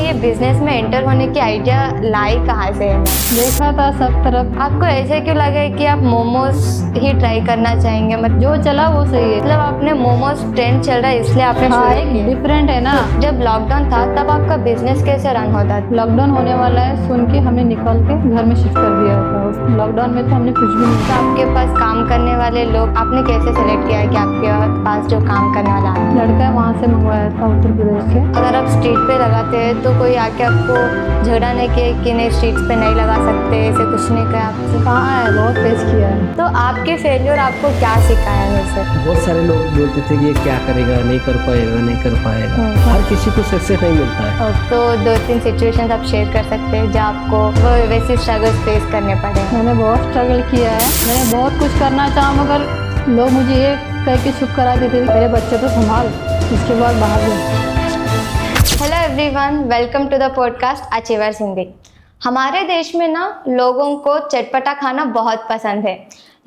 ये बिजनेस में एंटर होने की आइडिया लाई कहाँ से है? देखा था सब तरफ। आपको ऐसे क्यों लगा कि आप मोमोज ही ट्राई करना चाहेंगे? मतलब जो चला वो सही है। मतलब आपने मोमोज ट्रेंड चल रहा है इसलिए आपने हाँ, शुरू एक किया। डिफरेंट है ना। जब लॉकडाउन था तब आपका बिजनेस कैसे रन होता था? लॉकडाउन होने वाला है सुन के हमने निकल के घर में शिफ्ट कर दिया था। उस लॉकडाउन में तो हमने कुछ भी नहीं तो आपके पास काम करने वाले लोग आपने कैसे सेलेक्ट किया कि आपके पास जो काम करने वाला है? लड़का वहाँ से मंगवाया था, उत्तर प्रदेश से। अगर आप स्ट्रीट पे लगाते हैं तो कोई आके आपको झगड़ा नहीं किया कि नहीं स्ट्रीट्स पे नहीं लगा सकते, ऐसे कुछ नहीं कहा आपसे? कहाँ है, बहुत फेस किया है। तो आपके फेलियर आपको क्या सिखाया वैसे? बहुत सारे लोग बोलते थे कि ये क्या करेगा, नहीं कर पाएगा, नहीं कर पाएगा। हर किसी को सक्सेस नहीं मिलता है। तो 2-3 सिचुएशंस आप शेयर कर सकते हैं जहाँ आपको वो वैसे स्ट्रगल्स फेस करने पड़े? मैंने बहुत स्ट्रगल किया है, मैंने बहुत कुछ करना चाहा मगर लोग मुझे ये कह के चुप करा देते थे, मेरे बच्चे तो संभाल, इसके बाद बाहर गए। Hello everyone, welcome to the podcast achievers Hindi. हमारे देश में ना लोगों को चटपटा खाना बहुत पसंद है,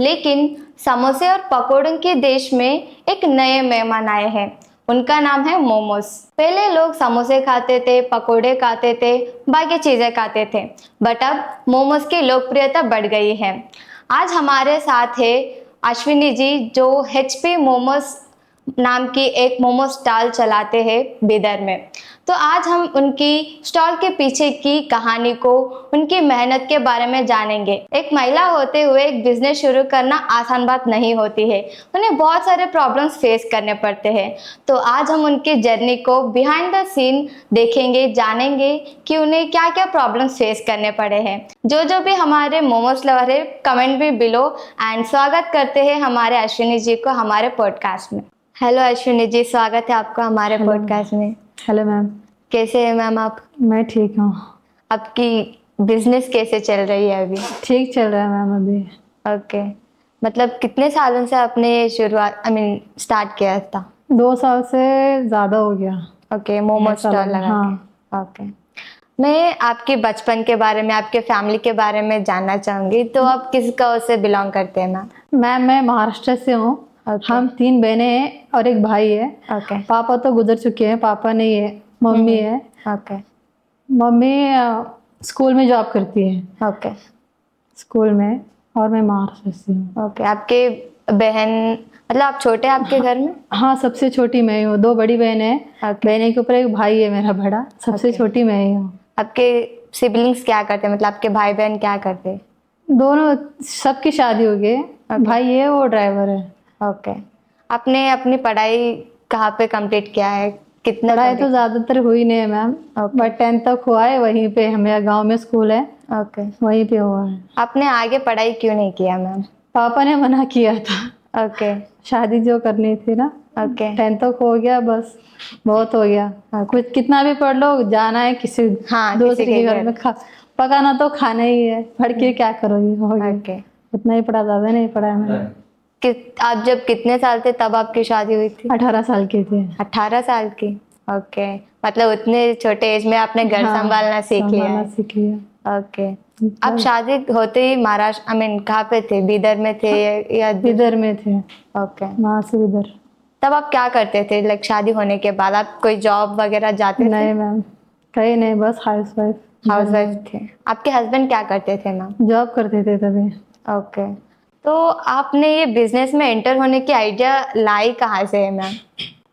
लेकिन समोसे और पकौड़ों के देश में एक नए मेहमान आए हैं। उनका नाम है मोमोज। पहले लोग समोसे खाते थे, पकौड़े खाते थे, बाकी चीज़ें खाते थे, बट अब मोमोज की लोकप्रियता बढ़ गई है। आज हमारे साथ है अश्विनी जी, जो HP मोमोज नाम की एक मोमो स्टॉल चलाते हैं बिदर में। तो आज हम उनकी स्टॉल के पीछे की कहानी को, उनकी मेहनत के बारे में जानेंगे। एक महिला होते हुए एक बिजनेस शुरू करना आसान बात नहीं होती है, उन्हें बहुत सारे प्रॉब्लम्स फेस करने पड़ते हैं। तो आज हम उनकी जर्नी को बिहाइंड द सीन देखेंगे, जानेंगे कि उन्हें क्या क्या प्रॉब्लम्स फेस करने पड़े हैं। जो भी हमारे मोमोज लवर है, कमेंट भी बिलो। एंड स्वागत करते हैं हमारे अश्विनी जी को हमारे पॉडकास्ट में। हेलो अश्विनी जी, स्वागत है आपका हमारे पॉडकास्ट में। Hello ma'am. कैसे हैं मैम आप? मैं ठीक हूँ। आपकी बिजनेस कैसे चल रही है अभी? ठीक चल रहा है मैम अभी। ओके, मतलब कितने सालों से आपने ये शुरुआत स्टार्ट किया था? 2 साल से ज़्यादा हो गया। ओके, मोमो स्टॉल लगा के। ओके, मैं आपके बचपन के बारे में, आपके फैमिली के बारे में जानना चाहूँगी। तो आप किस गाँव से बिलोंग करते हैं मैम? मैं महाराष्ट्र से हूँ। हम 3 बहनें हैं और एक भाई है। ओके। पापा तो गुजर चुके हैं, पापा नहीं है, मम्मी है। ओके। मम्मी स्कूल में जॉब करती है। ओके। स्कूल में। और मैं महाराष्ट्र से हूँ। ओके, आपके बहन, मतलब आप छोटे हैं आपके घर में? हाँ, सबसे छोटी मैं ही हूँ। 2 बड़ी बहनें हैं। बहनें के ऊपर एक भाई है मेरा बड़ा, सबसे छोटी मैं ही हूँ। आपके सिबलिंग्स क्या करते हैं, मतलब आपके भाई बहन क्या करते हैं? दोनों, सबकी शादी हो गई है। भाई है, वो ड्राइवर है। ओके। आपने अपनी पढ़ाई कहाँ पे कंप्लीट किया है? कितना पढ़ाई तो ज़्यादातर हुई नहीं है मैम, बट 10th तक हुआ है। वहीं पे हमारे गांव में स्कूल है। ओके। वहीं पे हुआ है। आपने आगे पढ़ाई क्यों नहीं किया मैम? पापा ने मना किया था। ओके। शादी जो करनी थी ना। ओके। 10th तक हो गया, बस बहुत हो गया। कुछ कितना भी पढ़ लो, जाना है किसी दूसरे के घर में, पकाना तो खाना ही है। पढ़ के क्या करोगी? हो गया। ओके। उतना ही पढ़ा, ज़्यादा नहीं पढ़ा मैंने। आप जब कितने साल थे तब आपकी शादी हुई थी? 18 साल की थी। 18 साल की। ओके, मतलब उतने छोटे एज में आपने घर संभालना सीख लिया। ओके। आप शादी होते ही महाराष्ट्र, कहाँ पे थे? बिदर में थे या? बिदर में थे। ओके। वहाँ से बिदर। तब आप क्या करते थे? लाइक शादी होने के बाद आप कोई जॉब वगैरह जाते थे? नहीं मैम, कहीं नहीं, बस हाउसवाइफ थे। आपके हस्बैंड क्या करते थे मैम? जॉब करते थे तभी। ओके। तो आपने ये बिजनेस में एंटर होने की आइडिया लाई कहाँ से है मैम?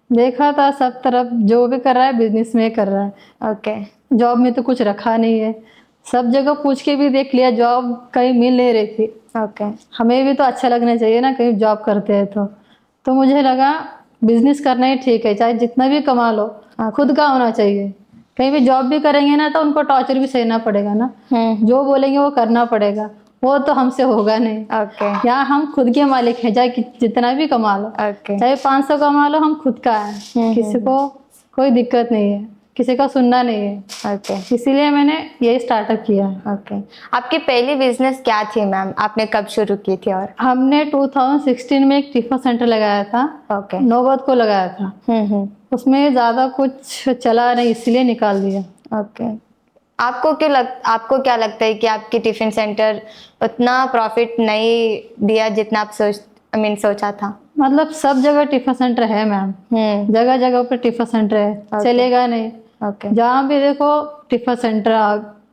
देखा था सब तरफ, जो भी कर रहा है बिजनेस में कर रहा है। ओके। जॉब में तो कुछ रखा नहीं है। सब जगह पूछ के भी देख लिया, जॉब कहीं मिल नहीं रही थी। ओके। हमें भी तो अच्छा लगना चाहिए ना, कहीं जॉब करते हैं तो मुझे लगा बिजनेस करना ही ठीक है। चाहे जितना भी कमा लो, खुद का होना चाहिए। कहीं भी जॉब भी करेंगे ना तो उनको टॉर्चर भी सहना पड़ेगा ना। जो बोलेंगे वो करना पड़ेगा, वो तो हमसे होगा नहीं। यहाँ हम खुद के मालिक हैं, चाहे जितना भी कमा लो। चाहे 500 कमा लो, हम खुद का है। किसी को कोई दिक्कत नहीं है, किसी का सुनना नहीं है। इसीलिए मैंने ये स्टार्टअप किया है। आपकी पहली बिजनेस क्या थी मैम? आपने कब शुरू की थी? और हमने 2016 में एक टिफिन सेंटर लगाया था। नौबत को लगाया था। उसमें ज्यादा कुछ चला नहीं, इसलिए निकाल दिया। आपको क्या लगता है कि आपकी टिफिन सेंटर उतना प्रॉफिट नहीं दिया जितना आप सोचा था? मतलब सब जगह टिफिन सेंटर है मैम, जगह जगह पर टिफिन सेंटर है। चलेगा नहीं, ओके। जहाँ भी देखो टिफिन सेंटर,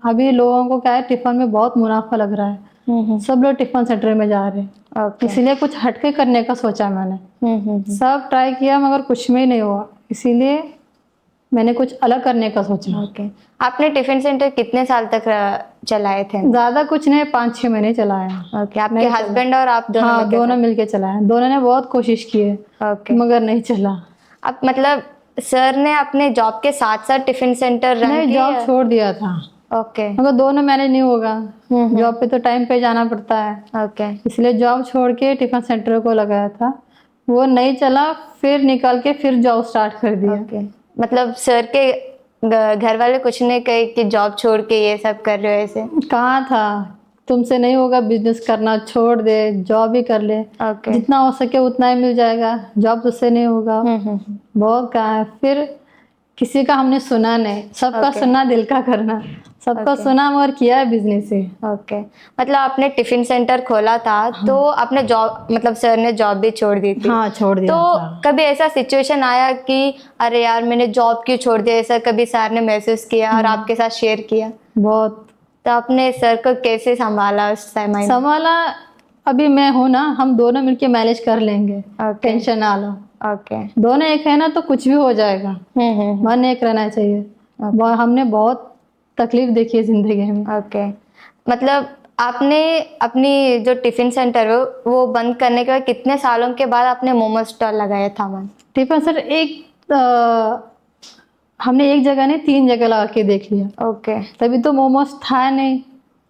अभी लोगों को क्या है, टिफिन में बहुत मुनाफा लग रहा है, सब लोग टिफिन सेंटर में जा रहे हैं। ओके। इसीलिए कुछ हटके करने का सोचा मैंने। सब ट्राई किया मगर कुछ में नहीं हुआ, इसीलिए मैंने कुछ अलग करने का सोचा। ओके। आपने टिफिन सेंटर कितने साल तक चलाए थे? ज्यादा कुछ नहीं, 5-6 महीने चलाया। ओके। आपके नहीं चला। हस्बैंड और आप दोनों हाँ, मिलके दोनों मिलके चलाया। दोनों ने बहुत कोशिश की है ओके। मगर नहीं चला। आप मतलब सर ने अपने जॉब के साथ साथ टिफिन सेंटर रन नहीं, किया? जॉब छोड़ दिया था ओके। मगर दोनों मैनेज नहीं होगा। जॉब पे तो टाइम पे जाना पड़ता है, ओके। इसलिए जॉब छोड़ के टिफिन सेंटर को लगाया था। वो नहीं चला, फिर निकल के फिर जॉब स्टार्ट कर दिया। ओके। मतलब सर के घर वाले कुछ नहीं कहे कि जॉब छोड़ के ये सब कर रहे हो ऐसे? कहाँ था, तुमसे नहीं होगा बिजनेस करना, छोड़ दे, जॉब ही कर ले, ओके। जितना हो सके उतना ही मिल जाएगा, जॉब तुझसे नहीं होगा। बहुत कहा है, फिर किसी का हमने सुना नहीं, सबका ओके। सुनना दिल का करना, सबका ओके। सुना मगर किया है बिजनेस ही। ओके। मतलब आपने टिफिन सेंटर खोला था तो आपने जॉब, मतलब सर ने जॉब भी छोड़ दी थी? हाँ, छोड़ दिया तो था। कभी ऐसा सिचुएशन आया कि अरे यार मैंने जॉब क्यों छोड़ दिया, ऐसा कभी सर ने महसूस किया और आपके साथ शेयर किया? बहुत तो आपने सर को कैसे संभाला उस समय? संभाला, अभी मैं हूँ ना, हम दोनों मिलके मैनेज कर लेंगे, ओके। टेंशन ना लो। ओके। दोनों एक है ना तो कुछ भी हो जाएगा, मन एक रहना चाहिए। हमने बहुत तकलीफ देखी है जिंदगी में। ओके। मतलब आपने अपनी जो टिफिन सेंटर है वो बंद करने के बाद कितने सालों के बाद आपने मोमो स्टॉल लगाया था मैम? टिफिन सर हमने एक जगह नहीं 3 जगह लगा के देख लिया। ओके। तभी तो मोमोज था नहीं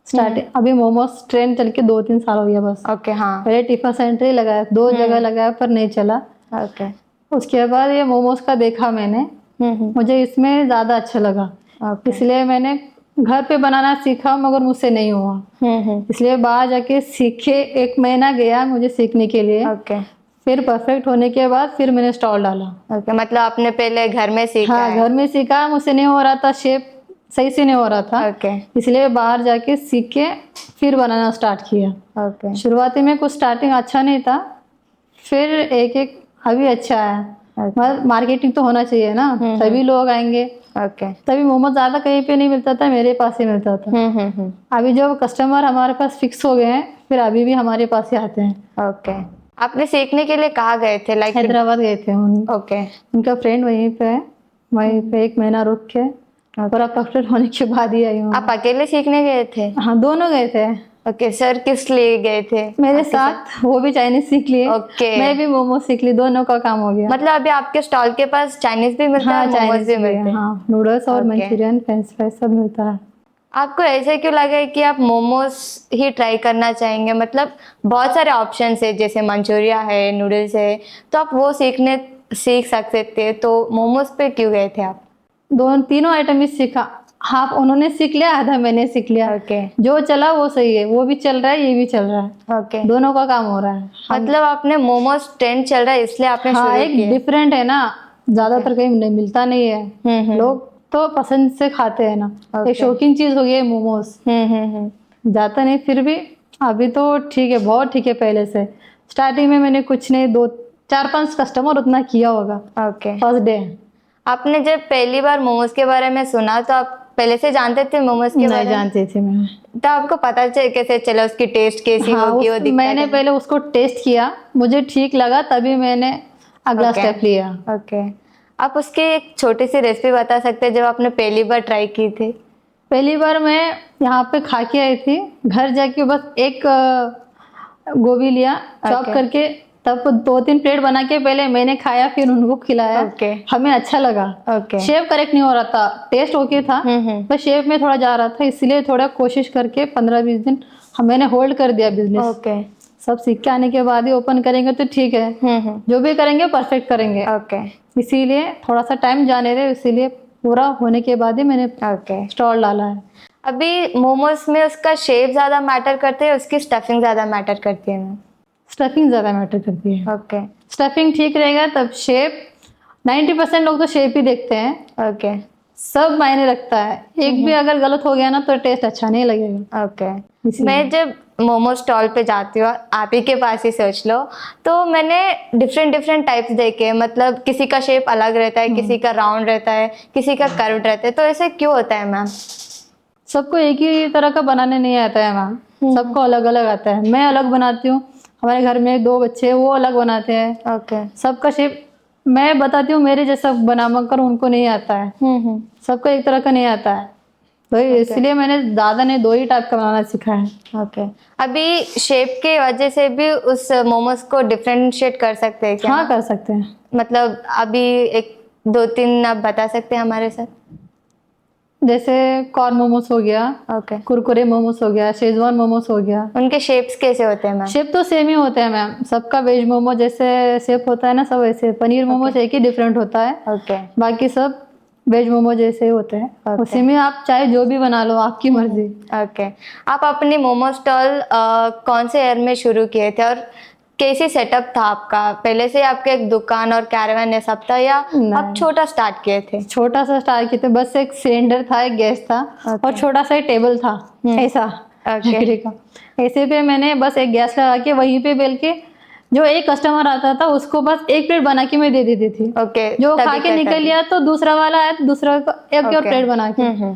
स्टार्टिंग। अभी मोमोज ट्रेंड चल के 2-3 साल हो गया बस। ओके। हाँ। पहले टिफिन सेंटर ही लगाया, 2 जगह लगाया पर नहीं चला। ओके। उसके बाद ये मोमोज का देखा मैंने, मुझे इसमें ज़्यादा अच्छा लगा, ओके। इसलिए मैंने घर पे बनाना सीखा मगर मुझसे नहीं हुआ, इसलिए बाहर जाके सीखे। 1 महीना गया मुझे सीखने के लिए। ओके। फिर परफेक्ट होने के बाद फिर मैंने स्टॉल डाला। ओके। मतलब आपने पहले घर में सीखा हाँ, है? घर में सीखा, मुझसे नहीं हो रहा था, शेप सही से नहीं हो रहा था, ओके। इसलिए बाहर जाके सीख के फिर बनाना स्टार्ट किया। ओके। शुरुआती में कुछ स्टार्टिंग अच्छा नहीं था, फिर एक एक अभी अच्छा है। मतलब मार्केटिंग तो होना चाहिए ना, तभी लोग आएंगे। ओके। तभी मोमो ज़्यादा कहीं पे नहीं मिलता था, मेरे पास ही मिलता था। अभी जब कस्टमर हमारे पास फिक्स हो गए हैं, फिर अभी भी हमारे पास ही आते हैं। ओके। आपने सीखने के लिए कहाँ गए थे? लाइक हैदराबाद गए थे ओके। उनका फ्रेंड वहीं पे है, वहीं पे 1 महीना रुक के पूरा परफेक्ट होने के बाद ही आई हूँ। आप अकेले सीखने गए थे? हाँ, दोनों गए थे। ओके। सर किस लिए गए थे मेरे आपके साथ वो भी चाइनीज सीख लिए, ओके। मैं भी मोमो सीख ली, दोनों का काम हो गया। मतलब अभी आपके स्टॉल के पास चाइनीज भी मिलता है हाँ, और मोमोज चाइनीज भी भी मिलते है, हैं? हाँ, नूडल्स और ओके। मंचूरियन, फ्रेंच फ्राइज सब मिलता है। आपको ऐसे क्यों लगा कि आप मोमोज ही ट्राई करना चाहेंगे? मतलब बहुत सारे ऑप्शंस है, जैसे मंचूरिया है, नूडल्स है, तो आप वो सीख सकते थे, तो मोमोज पे क्यों गए थे आप? तीनों आइटम ही सीखा, हाफ उन्होंने सीख लिया, आधा मैंने सीख लिया। ओके। जो चला वो सही है, वो भी चल रहा है, ये भी चल रहा है, ओके। दोनों का काम हो रहा है। मतलब आपने मोमोज ट्रेंड चल रहा है इसलिए आपने हाँ, शुरू एक किया? डिफरेंट है ना, ज्यादातर कहीं नहीं मिलता नहीं है, लोग तो पसंद से खाते हैं ना, एक शौकीन चीज हो गई है मोमोज, जाता नहीं। फिर भी अभी तो ठीक है, बहुत ठीक है। पहले से स्टार्टिंग में मैंने कुछ नहीं, 2-4-5 कस्टमर उतना किया होगा ओके। First day. आपने जब पहली बार मोमोज के बारे में सुना तो आप पहले से जानते थे मोमोज के नहीं बारे में? जानती थी मैं। तो आपको पता कैसे चला उसकी टेस्ट कैसी हाँ, होगी, वो दिखता मैंने पहले उसको टेस्ट किया, मुझे ठीक लगा, तभी मैंने अगला ओके। स्टेप लिया। ओके। आप उसकी एक छोटी सी रेसिपी बता सकते हैं जब आपने पहली बार ट्राई की थी? पहली बार मैं यहाँ पे खा के आई थी, घर जाके बस एक गोभी लिया चॉप ओके। करके, तब 2-3 प्लेट बना के पहले मैंने खाया, फिर उनको खिलाया। ओके। हमें अच्छा लगा। ओके। शेप करेक्ट नहीं हो रहा था, टेस्ट ओके था, पर शेप में थोड़ा जा रहा था, इसलिए थोड़ा कोशिश करके 15-20 दिन मैंने होल्ड कर दिया बिजनेस। ओके। सब सीख के आने के बाद ही ओपन करेंगे तो ठीक है, जो भी करेंगे परफेक्ट करेंगे, ओके। इसीलिए थोड़ा सा टाइम जाने दे, इसीलिए पूरा होने के बाद ही मैंने ओके। स्टॉल डाला है। अभी मोमोज में उसका शेप ज्यादा मैटर करते है, उसकी स्टफिंग ज्यादा मैटर करती है ना? स्टफिंग ज़्यादा मैटर करती है। ओके। स्टफिंग ठीक रहेगा तब शेप, 90% लोग तो शेप ही देखते हैं, ओके। सब मायने रखता है। एक भी अगर गलत हो गया ना तो टेस्ट अच्छा नहीं लगेगा। ओके। इसीलिए। मैं जब मोमो स्टॉल पे जाती हूँ, आप ही के पास ही सोच लो, तो मैंने डिफरेंट डिफरेंट टाइप्स देखे, मतलब किसी का शेप अलग रहता है, किसी का राउंड रहता है, किसी का कर्व रहता है, तो ऐसे क्यों होता है मैम? सबको एक ही तरह का बनाने नहीं आता है मैम, सबको अलग अलग आता है। मैं अलग बनाती हूँ, हमारे घर में 2 बच्चे हैं वो अलग बनाते हैं। ओके। सबका शेप मैं बताती हूँ, मेरे जैसा बना कर उनको नहीं आता है। सबको एक तरह का नहीं आता है, तो इसलिए मैंने दादा ने 2 ही टाइप का बनाना सिखाया है। ओके। अभी शेप के वजह से भी उस मोमोज को डिफरेंशिएट कर सकते हैं क्या? हाँ कर सकते हैं। मतलब अभी एक 2-3 आप बता सकते हैं हमारे साथ? जैसे कॉर्न मोमोज हो गया, ओके। कुरकुरे मोमोज हो गया, शेजवान मोमोज हो गया। उनके शेप्स कैसे होते हैं मैम? शेप तो सेम ही होते हैं मैम, सबका वेज मोमो जैसे शेप होता है ना, सब वैसे। पनीर मोमोज एक ही डिफरेंट होता है, ओके। बाकी सब वेज मोमो जैसे ही होते हैं। Okay. उसी में आप चाहे जो भी बना लो, आपकी मर्जी। ओके। आप अपनी मोमो स्टॉल कौन से ईयर में शुरू किए थे और कैसी सेटअप था आपका? पहले से आपके एक दुकान और कैरवान ये सब था, या आप छोटा स्टार्ट किए थे? छोटा सा स्टार्ट किए थे, बस एक सिलेंडर था, एक गैस था और छोटा सा टेबल था ऐसा लकड़ी का। ऐसे पे मैंने बस एक गैस लगा के वहीं पे बेल के, जो एक कस्टमर आता था उसको बस एक प्लेट बना के मैं दे देती थी। ओके। जो खा के निकल लिया तो दूसरा वाला आया तो दूसरा को एक और प्लेट बना के।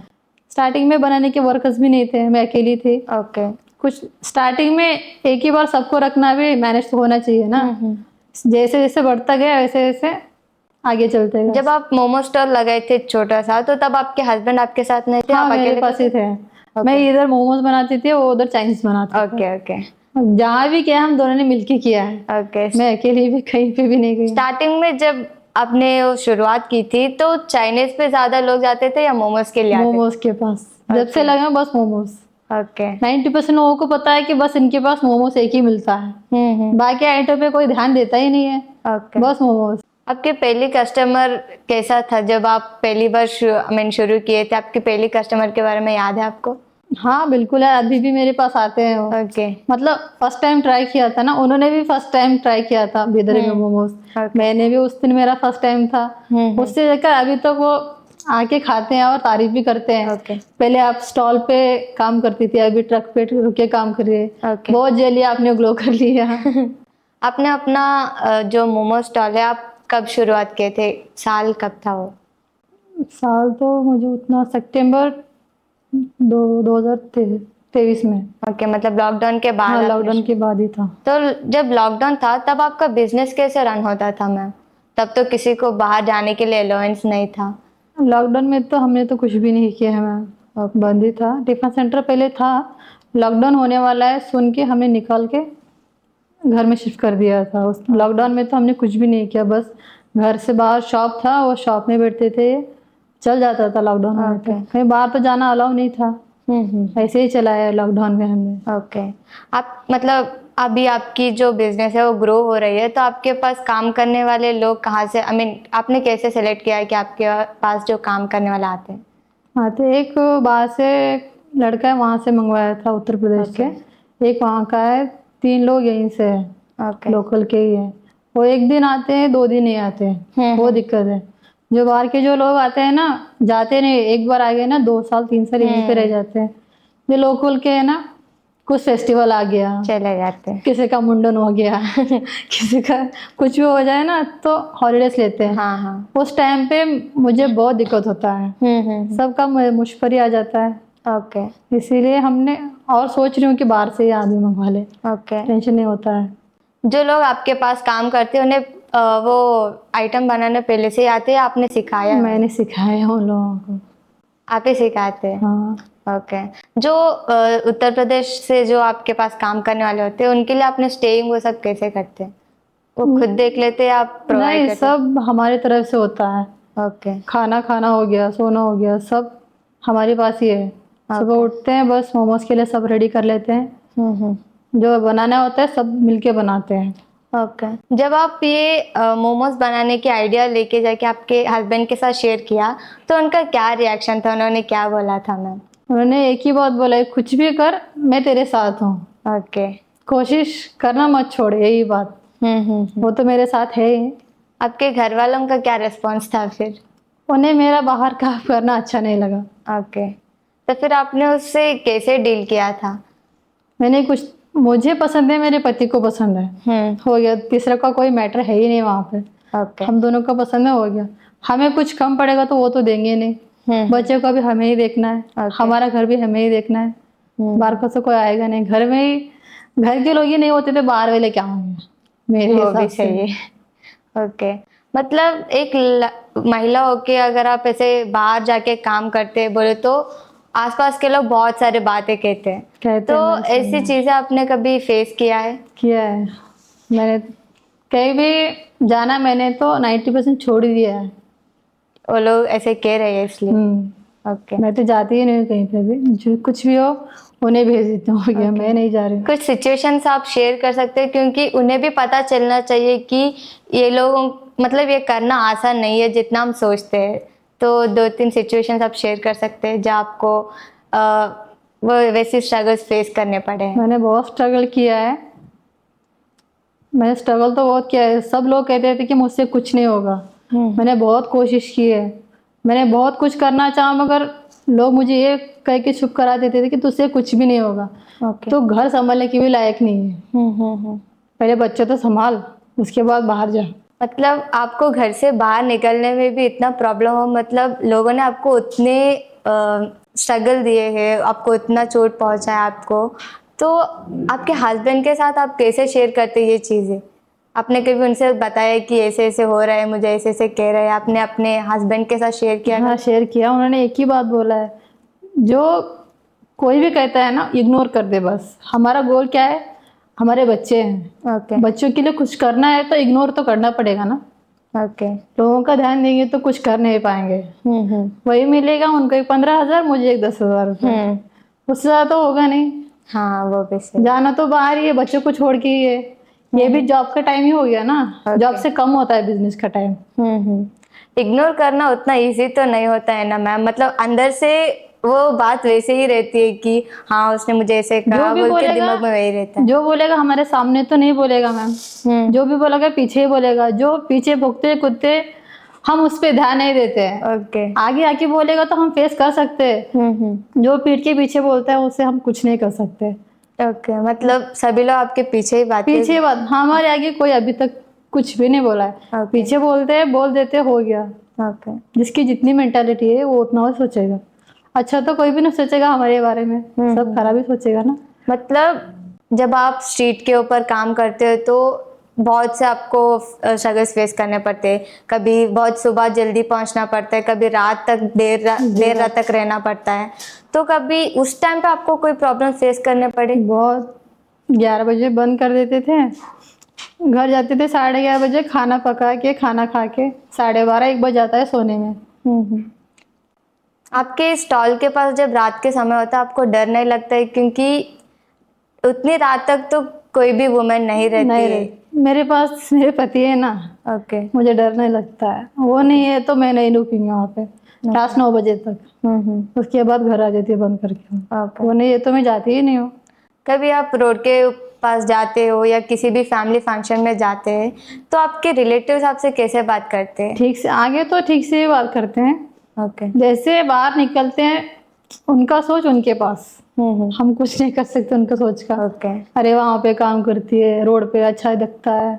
स्टार्टिंग में बनाने के वर्कर्स भी नहीं थे, मैं अकेली थी। ओके। कुछ स्टार्टिंग में एक ही बार सबको रखना भी मैनेज तो होना चाहिए ना। जैसे जैसे बढ़ता गया वैसे वैसे आगे चलते गए। जब आप मोमो स्टॉल लगाए थे छोटा सा, तो तब आपके हस्बैंड आपके साथ नहीं थे? हाँ, आप मेरे अकेले पास ही थे। मैं इधर मोमोज बनाती थी, वो उधर चाइनीज बनाते थे। ओके। ओके। जहाँ भी किया हम दोनों ने मिलके किया है। ओके। मैं अकेली भी कहीं पे भी नहीं गई। स्टार्टिंग में जब आपने वो शुरुआत की थी, तो चाइनीज पे ज्यादा लोग जाते थे या मोमोज के लिए आते मोमोज के पास जब से लगा बस मोमोज। थे? ओके। 90% लोगों को पता है कि बस इनके पास मोमोज एक ही मिलता है, बाकी आइटम पे कोई ध्यान देता ही नहीं है। ओके। बस मोमोज। आपके पहली कस्टमर कैसा था जब आप पहली बार शुरू किए थे? आपकी पहली कस्टमर के बारे में याद है आपको? हाँ बिल्कुल है, अभी भी मेरे पास आते हैं वो। ओके। मतलब फर्स्ट टाइम ट्राई किया था ना, उन्होंने भी फर्स्ट टाइम ट्राई किया था बिदर में मोमोज। मैंने भी उस दिन मेरा फर्स्ट टाइम था। उससे लेकर अभी तक वो आके खाते हैं और तारीफ भी करते हैं। ओके। पहले आप स्टॉल पे काम करती थी, अभी ट्रक पे रुके काम करिए। ओके। बहुत जल्दी आपने ग्लो कर लिया। आपने अपना जो मोमो स्टॉल है, आप कब शुरुआत किए थे? साल कब था वो? साल तो मुझे उतना सितंबर 2023 में। ओके, मतलब लॉकडाउन के बाद? हाँ, आपने लॉकडाउन के बाद ही था। तो जब लॉकडाउन था तब आपका बिजनेस कैसे रन होता था मैम? तब तो किसी को बाहर जाने के लिए अलाउंस नहीं था। लॉकडाउन में तो हमने तो कुछ भी नहीं किया है मैम, बंद ही था। टिफिन सेंटर पहले था, लॉकडाउन होने वाला है सुन के हमने निकाल के घर में शिफ्ट कर दिया था। उस लॉकडाउन में तो हमने कुछ भी नहीं किया, बस घर से बाहर शॉप था, वो शॉप में बैठते थे, चल जाता था लॉकडाउन में। तो कहीं बाहर तो जाना अलाउ नहीं था। ऐसे ही चलाया लॉकडाउन में हमने। ओके। आप मतलब अभी आपकी जो बिजनेस है वो ग्रो हो रही है, तो आपके पास काम करने वाले लोग कहाँ से, आई मीन आपने कैसे सेलेक्ट किया है कि आपके पास जो काम करने वाले आते हैं? आते एक बाहर से लड़का है, वहाँ से मंगवाया था उत्तर प्रदेश के। एक वहाँ का है, 3 लोग यहीं से है, लोकल के ही है। वो एक दिन आते हैं, 2 दिन नहीं आते हैं, वो दिक्कत है। जो बाहर के जो लोग आते हैं ना, जाते नहीं, एक बार आ गए ना 2 साल 3 साल यहीं पे रह जाते हैं। जो लोकल के है ना, कुछ फेस्टिवल आ गया, चले जाते हैं। किसी का मुंडन हो गया किसी का कुछ भी हो जाए ना तो हॉलीडेज लेते हैं। हाँ। उस टाइम पे मुझे बहुत दिक्कत होता है, सबका मुझ पर ही आ जाता है। ओके। इसीलिए हमने और सोच रही हूँ कि बाहर से ही आदमी मंगवा ले, ओके। टेंशन नहीं होता है। जो लोग आपके पास काम करते हैं उन्हें वो आइटम बनाने पहले से ही आते हैं, आपने सिखाया है? मैंने सिखाया उन लोगों को। आप ही सिखाते हैं? हाँ। ओके। जो उत्तर प्रदेश से जो आपके पास काम करने वाले होते हैं, उनके लिए आपने स्टेइंग वो सब कैसे करते हैं? वो खुद देख लेते हैं, आप प्रोवाइड नहीं, करते? सब हमारी तरफ से होता है। ओके। खाना खाना हो गया, सोना हो गया, सब हमारे पास ही है। सुबह उठते हैं, बस मोमोज के लिए सब रेडी कर लेते हैं। जो बनाना होता है सब मिलके बनाते हैं। ओके। जब आप ये मोमोज बनाने की आइडिया लेके जाके आपके हस्बैंड के साथ शेयर किया, तो उनका क्या रिएक्शन था? उन्होंने क्या बोला था मैम? उन्होंने एक ही बात बोला है, कुछ भी कर मैं तेरे साथ हूँ, ओके। कोशिश करना मत छोड़, यही बात। वो तो मेरे साथ है ही। आपके घर वालों का क्या रिस्पॉन्स था फिर? उन्हें मेरा बाहर काम करना अच्छा नहीं लगा। ओके, तो फिर आपने उससे कैसे डील किया था? मैंने कुछ, मुझे पसंद है, मेरे पति को पसंद है, हो गया। तीसरा का कोई मैटर है ही नहीं वहाँ पे। ओके। हम दोनों का पसंद है, हो गया। हमें कुछ कम पड़ेगा तो वो तो देंगे नहीं। बच्चे को भी हमें ही देखना है, Okay. हमारा घर भी हमें ही देखना है। बाहर का से कोई आएगा नहीं, घर में ही घर के लोग ही नहीं होते तो बाहर वाले क्या होंगे मेरे वो हिसाब भी से। सही है। ओके, मतलब एक महिला होके अगर आप ऐसे बाहर जाके काम करते बोले तो आसपास के लोग बहुत सारे बातें कहते हैं, कहते तो हैं, मैं ऐसी चीजें आपने कभी फेस किया है? किया है मैंने। कहीं भी जाना मैंने तो 90% छोड़ ही दिया है। वो लोग ऐसे कह रहे हैं इसलिए? ओके। मैं तो जाती ही नहीं हूँ कहीं पे भी, जो कुछ भी हो उन्हें भेज देती हूँ, हो गया, मैं नहीं जा रही हूँ। कुछ सिचुएशंस आप शेयर कर सकते हैं, क्योंकि उन्हें भी पता चलना चाहिए कि ये लोगों मतलब ये करना आसान नहीं है जितना हम सोचते हैं। तो 2-3 सिचुएशंस आप शेयर कर सकते हैं जहाँ आपको वो वैसे स्ट्रगल्स फेस करने पड़े हैं। मैंने बहुत स्ट्रगल किया है, मैंने स्ट्रगल तो बहुत किया है। सब लोग कहते थे कि मुझसे कुछ नहीं होगा, मैंने बहुत कोशिश की है, मैंने बहुत कुछ करना चाहा, मगर लोग मुझे ये कह के चुप करा देते थे कि तुझसे कुछ भी नहीं होगा, ओके। तो घर संभालने की भी लायक नहीं है। पहले बच्चे तो संभाल, उसके बाद बाहर जा। मतलब आपको घर से बाहर निकलने में भी इतना प्रॉब्लम हो, मतलब लोगों ने आपको उतने स्ट्रगल दिए हैं, आपको इतना चोट पहुंचा है आपको, तो आपके हस्बैंड के साथ आप कैसे शेयर करते हैं ये चीज़ें? आपने कभी उनसे बताया कि ऐसे ऐसे हो रहा है, मुझे ऐसे ऐसे कह रहे हैं, आपने अपने हस्बैंड के साथ शेयर किया? हाँ, शेयर किया। उन्होंने एक ही बात बोला है, जो कोई भी कहता है ना, इग्नोर कर दे बस। हमारा गोल क्या है, हमारे बच्चे हैं, ओके। बच्चों के लिए कुछ करना है तो इग्नोर तो करना पड़ेगा ना। ओके। लोगों का ध्यान देंगे तो कुछ कर नहीं पाएंगे। वही मिलेगा उनको, एक 15,000, मुझे एक 10,000 रुपये, उससे ज़्यादा तो होगा नहीं। हाँ, वो भी सही। जाना तो बाहर ही है, बच्चों को छोड़ के ही है। ये भी जॉब का टाइम ही हो गया ना, जॉब से कम होता है बिजनेस का टाइम। इग्नोर करना उतना इजी तो नहीं होता है ना मैम, मतलब अंदर से वो बात वैसे ही रहती है कि हाँ उसने मुझे ऐसे कहा, जो भी बोल के बोलेगा, दिमाग में वही रहता है। जो बोलेगा हमारे सामने तो नहीं बोलेगा मैम, जो भी बोलेगा पीछे ही बोलेगा। जो पीछे भुगते कुत्ते, हम उस पे ध्यान नहीं देते हैं। ओके। आगे आके बोलेगा तो हम फेस कर सकते हैं, जो पीठ के पीछे बोलता है उससे हम कुछ नहीं कर सकते। ओके, मतलब सभी लोग आपके पीछे ही बात पीछे बात, हमारे आगे कोई अभी तक कुछ भी नहीं बोला है। Okay. पीछे बोलते हैं, बोल देते, हो गया। ओके। जिसकी जितनी मेंटालिटी है वो उतना ही सोचेगा। अच्छा तो कोई भी नहीं सोचेगा हमारे बारे में, सब खराब ही सोचेगा ना। मतलब जब आप स्ट्रीट के ऊपर काम करते हो तो बहुत से आपको स्ट्रगल्स फेस करने पड़ते हैं। कभी बहुत सुबह जल्दी पहुंचना पड़ता है, कभी रात तक देर रात तक रहना पड़ता है, तो कभी उस टाइम पे आपको कोई प्रॉब्लम फेस करने पड़े? बहुत 11 बजे बंद कर देते थे, घर जाते थे 11:30 बजे, खाना पका के खाना खा के 12:30-1 बज जाता है सोने में। आपके स्टॉल के पास जब रात के समय होता है आपको डर नहीं लगता है, क्योंकि उतनी रात तक तो कोई भी वुमेन नहीं रहती नहीं है? रहे, मेरे पास मेरे पति है ना, ओके। मुझे डर नहीं लगता है। वो नहीं है तो मैं नहीं रुकूंगी वहाँ पे रात 9 बजे तक। उसके बाद घर आ जाती है बंद करके। ओके। वो नहीं है तो मैं जाती ही नहीं हूँ। कभी आप रोड के पास जाते हो या किसी भी फैमिली फंक्शन में जाते हैं तो आपके रिलेटिव्स आपसे कैसे बात करते हैं? ठीक से आगे तो ठीक से ही बात करते हैं, ओके। जैसे बाहर निकलते हैं उनका सोच उनके पास, हम कुछ नहीं कर सकते उनका सोच का। ओके। अरे वहाँ पे काम करती है, रोड पे अच्छा दिखता है,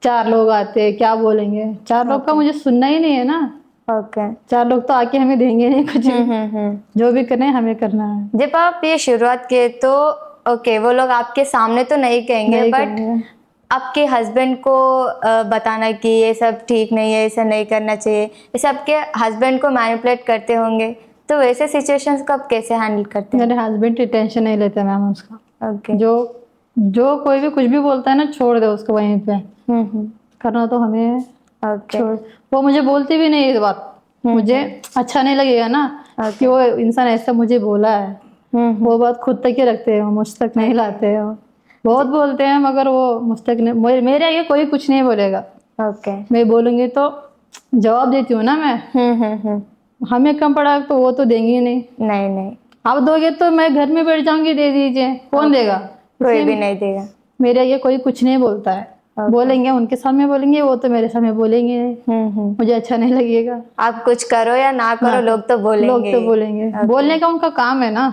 4 लोग आते हैं, क्या बोलेंगे? 4 लोग का मुझे सुनना ही नहीं है ना। ओके। 4 लोग तो आके हमें देंगे नहीं कुछ भी। जो भी करना है हमें करना है। जब आप ये शुरुआत किए तो ओके, वो लोग आपके सामने तो नहीं कहेंगे, नहीं बट करेंगे। आपके हस्बैंड को बताना कि ये सब ठीक नहीं है, ऐसा नहीं करना चाहिए, इसे आपके हस्बैंड को मैनिपुलेट करते होंगे, तो वैसे सिचुएशंस को आप कैसे हैंडल करते हैं? मेरे हस्बैंड टेंशन नहीं लेते मैम उसका। ओके। जो कोई भी कुछ भी बोलता है ना, छोड़ दे उसको वहीं पे। करना तो हमें है। ओके। छोड़, वो मुझे बोलती भी नहीं ये बात, मुझे अच्छा नहीं लगेगा ना कि वो इंसान ऐसा मुझे बोला है। वो बात खुद तक ही रखते हैं, मुझ तक नहीं लाते हैं। बहुत बोलते हैं मगर वो मुझ तक नहीं, मेरे आगे कोई कुछ नहीं बोलेगा। ओके। मैं बोलूंगी तो जवाब देती हूँ ना मैं। हमें कम पड़ा तो वो तो देंगी नहीं। नहीं नहीं, आप दोगे तो मैं घर में बैठ जाऊंगी, दे दीजिए, कौन देगा? कोई भी नहीं देगा। मेरे आगे कोई कुछ नहीं बोलता है। बोलेंगे उनके सामने बोलेंगे, वो तो मेरे सामने बोलेंगे, मुझे अच्छा नहीं लगेगा। आप कुछ करो या ना करो, लोग तो बोलेंगे। लोग तो बोलेंगे, बोलने का उनका काम है ना,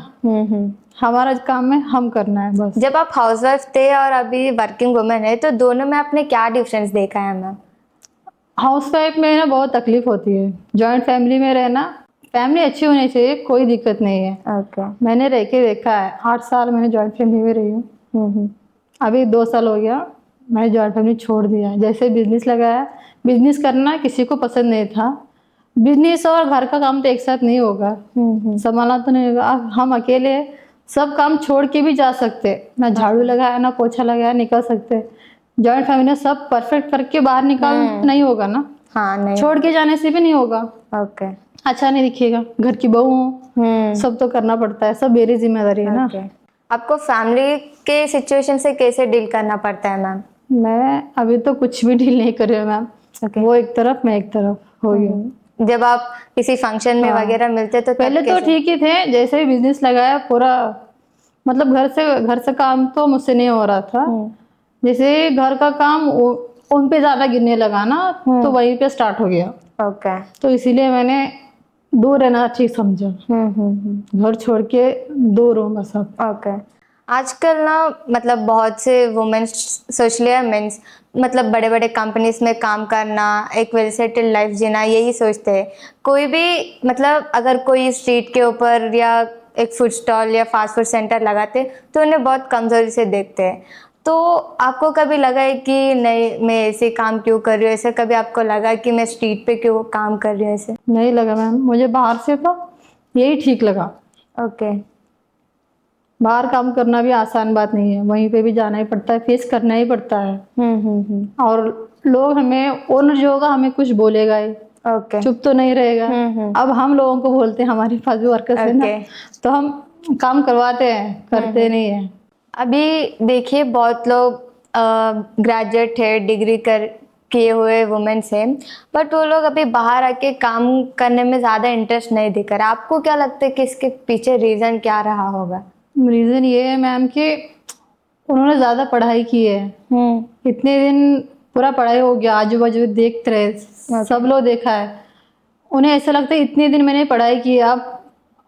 हमारा काम है हम करना है बस। जब आप हाउसवाइफ थे और अभी वर्किंग वुमेन है, तो दोनों में आपने क्या डिफरेंस देखा है मैम? हाउसवाइफ में ना बहुत तकलीफ होती है, जॉइंट फैमिली में रहना, फैमिली अच्छी होनी चाहिए, कोई दिक्कत नहीं है। ओके। मैंने रह के देखा है, 8 साल मैंने जॉइंट फैमिली में रही हूँ। अभी 2 साल हो गया मैंने जॉइंट फैमिली छोड़ दिया है। जैसे बिजनेस लगाया, बिजनेस करना किसी को पसंद नहीं था, बिजनेस और घर का काम तो एक साथ नहीं होगा, संभालना तो नहीं होगा। अब हम अकेले सब काम छोड़ के भी जा सकते, ना झाड़ू लगाया ना पोछा लगाया निकल सकते। जॉइंट फैमिली में सब परफेक्ट करके बाहर निकाल नहीं होगा ना, हाँ नहीं। छोड़ के जाने से भी नहीं होगा, ओके। अच्छा नहीं दिखेगा। घर की बहू हूँ, सब तो करना पड़ता है, सब मेरी जिम्मेदारी है ना। आपको फैमिली के सिचुएशन से कैसे डील करना पड़ता है मैम? मैं अभी तो कुछ भी डील नहीं कर रही हूँ मैम, वो एक तरफ मैं एक तरफ हो गई हूँ। जब आप किसी फंक्शन में वगैरह मिलते तो पहले तो ठीक ही थे, जैसे ही बिजनेस लगाया पूरा मतलब घर से काम तो मुझसे नहीं हो रहा था, जैसे घर का काम उन पे ज्यादा गिरने लगा ना, तो वहीं पे स्टार्ट हो गया। ओके। तो इसीलिए मैंने दूर रहना ठीक समझा, घर छोड़ के दूर हूँ बस अब। ओके। आजकल ना मतलब बहुत से वुमेन्स सोशली मीन्स मतलब बड़े बड़े कंपनीज में काम करना, एक वेल लाइफ जीना, यही सोचते हैं। कोई भी मतलब अगर कोई स्ट्रीट के ऊपर या एक फूड स्टॉल या फास्ट फूड सेंटर लगाते तो उन्हें बहुत कमजोरी से देखते हैं। तो आपको कभी लगा है कि नहीं मैं ऐसे काम क्यों कर रही हूँ, ऐसे कभी आपको लगा कि मैं स्ट्रीट पे क्यों काम कर रही हूँ? ऐसे नहीं लगा मैम, मुझे बाहर से तो यही ठीक लगा। ओके। बाहर काम करना भी आसान बात नहीं है, वहीं पे भी जाना ही पड़ता है, फेस करना ही पड़ता है। और लोग हमें, ओनर जो होगा हमें कुछ बोलेगा ही, ओके। चुप तो नहीं रहेगा। अब हम लोगों को बोलते हैं, हमारे पास भी वर्कर्स है ना, तो हम काम करवाते हैं, करते नहीं है। अभी देखिए बहुत लोग ग्रेजुएट है, डिग्री कर किए हुए वुमेन्स हैं, बट वो लोग अभी बाहर आके काम करने में ज़्यादा इंटरेस्ट नहीं दिखा रहा। आपको क्या लगता है कि इसके पीछे रीज़न क्या रहा होगा? रीज़न ये है मैम कि उन्होंने ज़्यादा पढ़ाई की है, इतने दिन पूरा पढ़ाई हो गया, आजू बाजू देखते रहे, सब लोग देखा है, उन्हें ऐसा लगता है इतने दिन मैंने पढ़ाई की, अब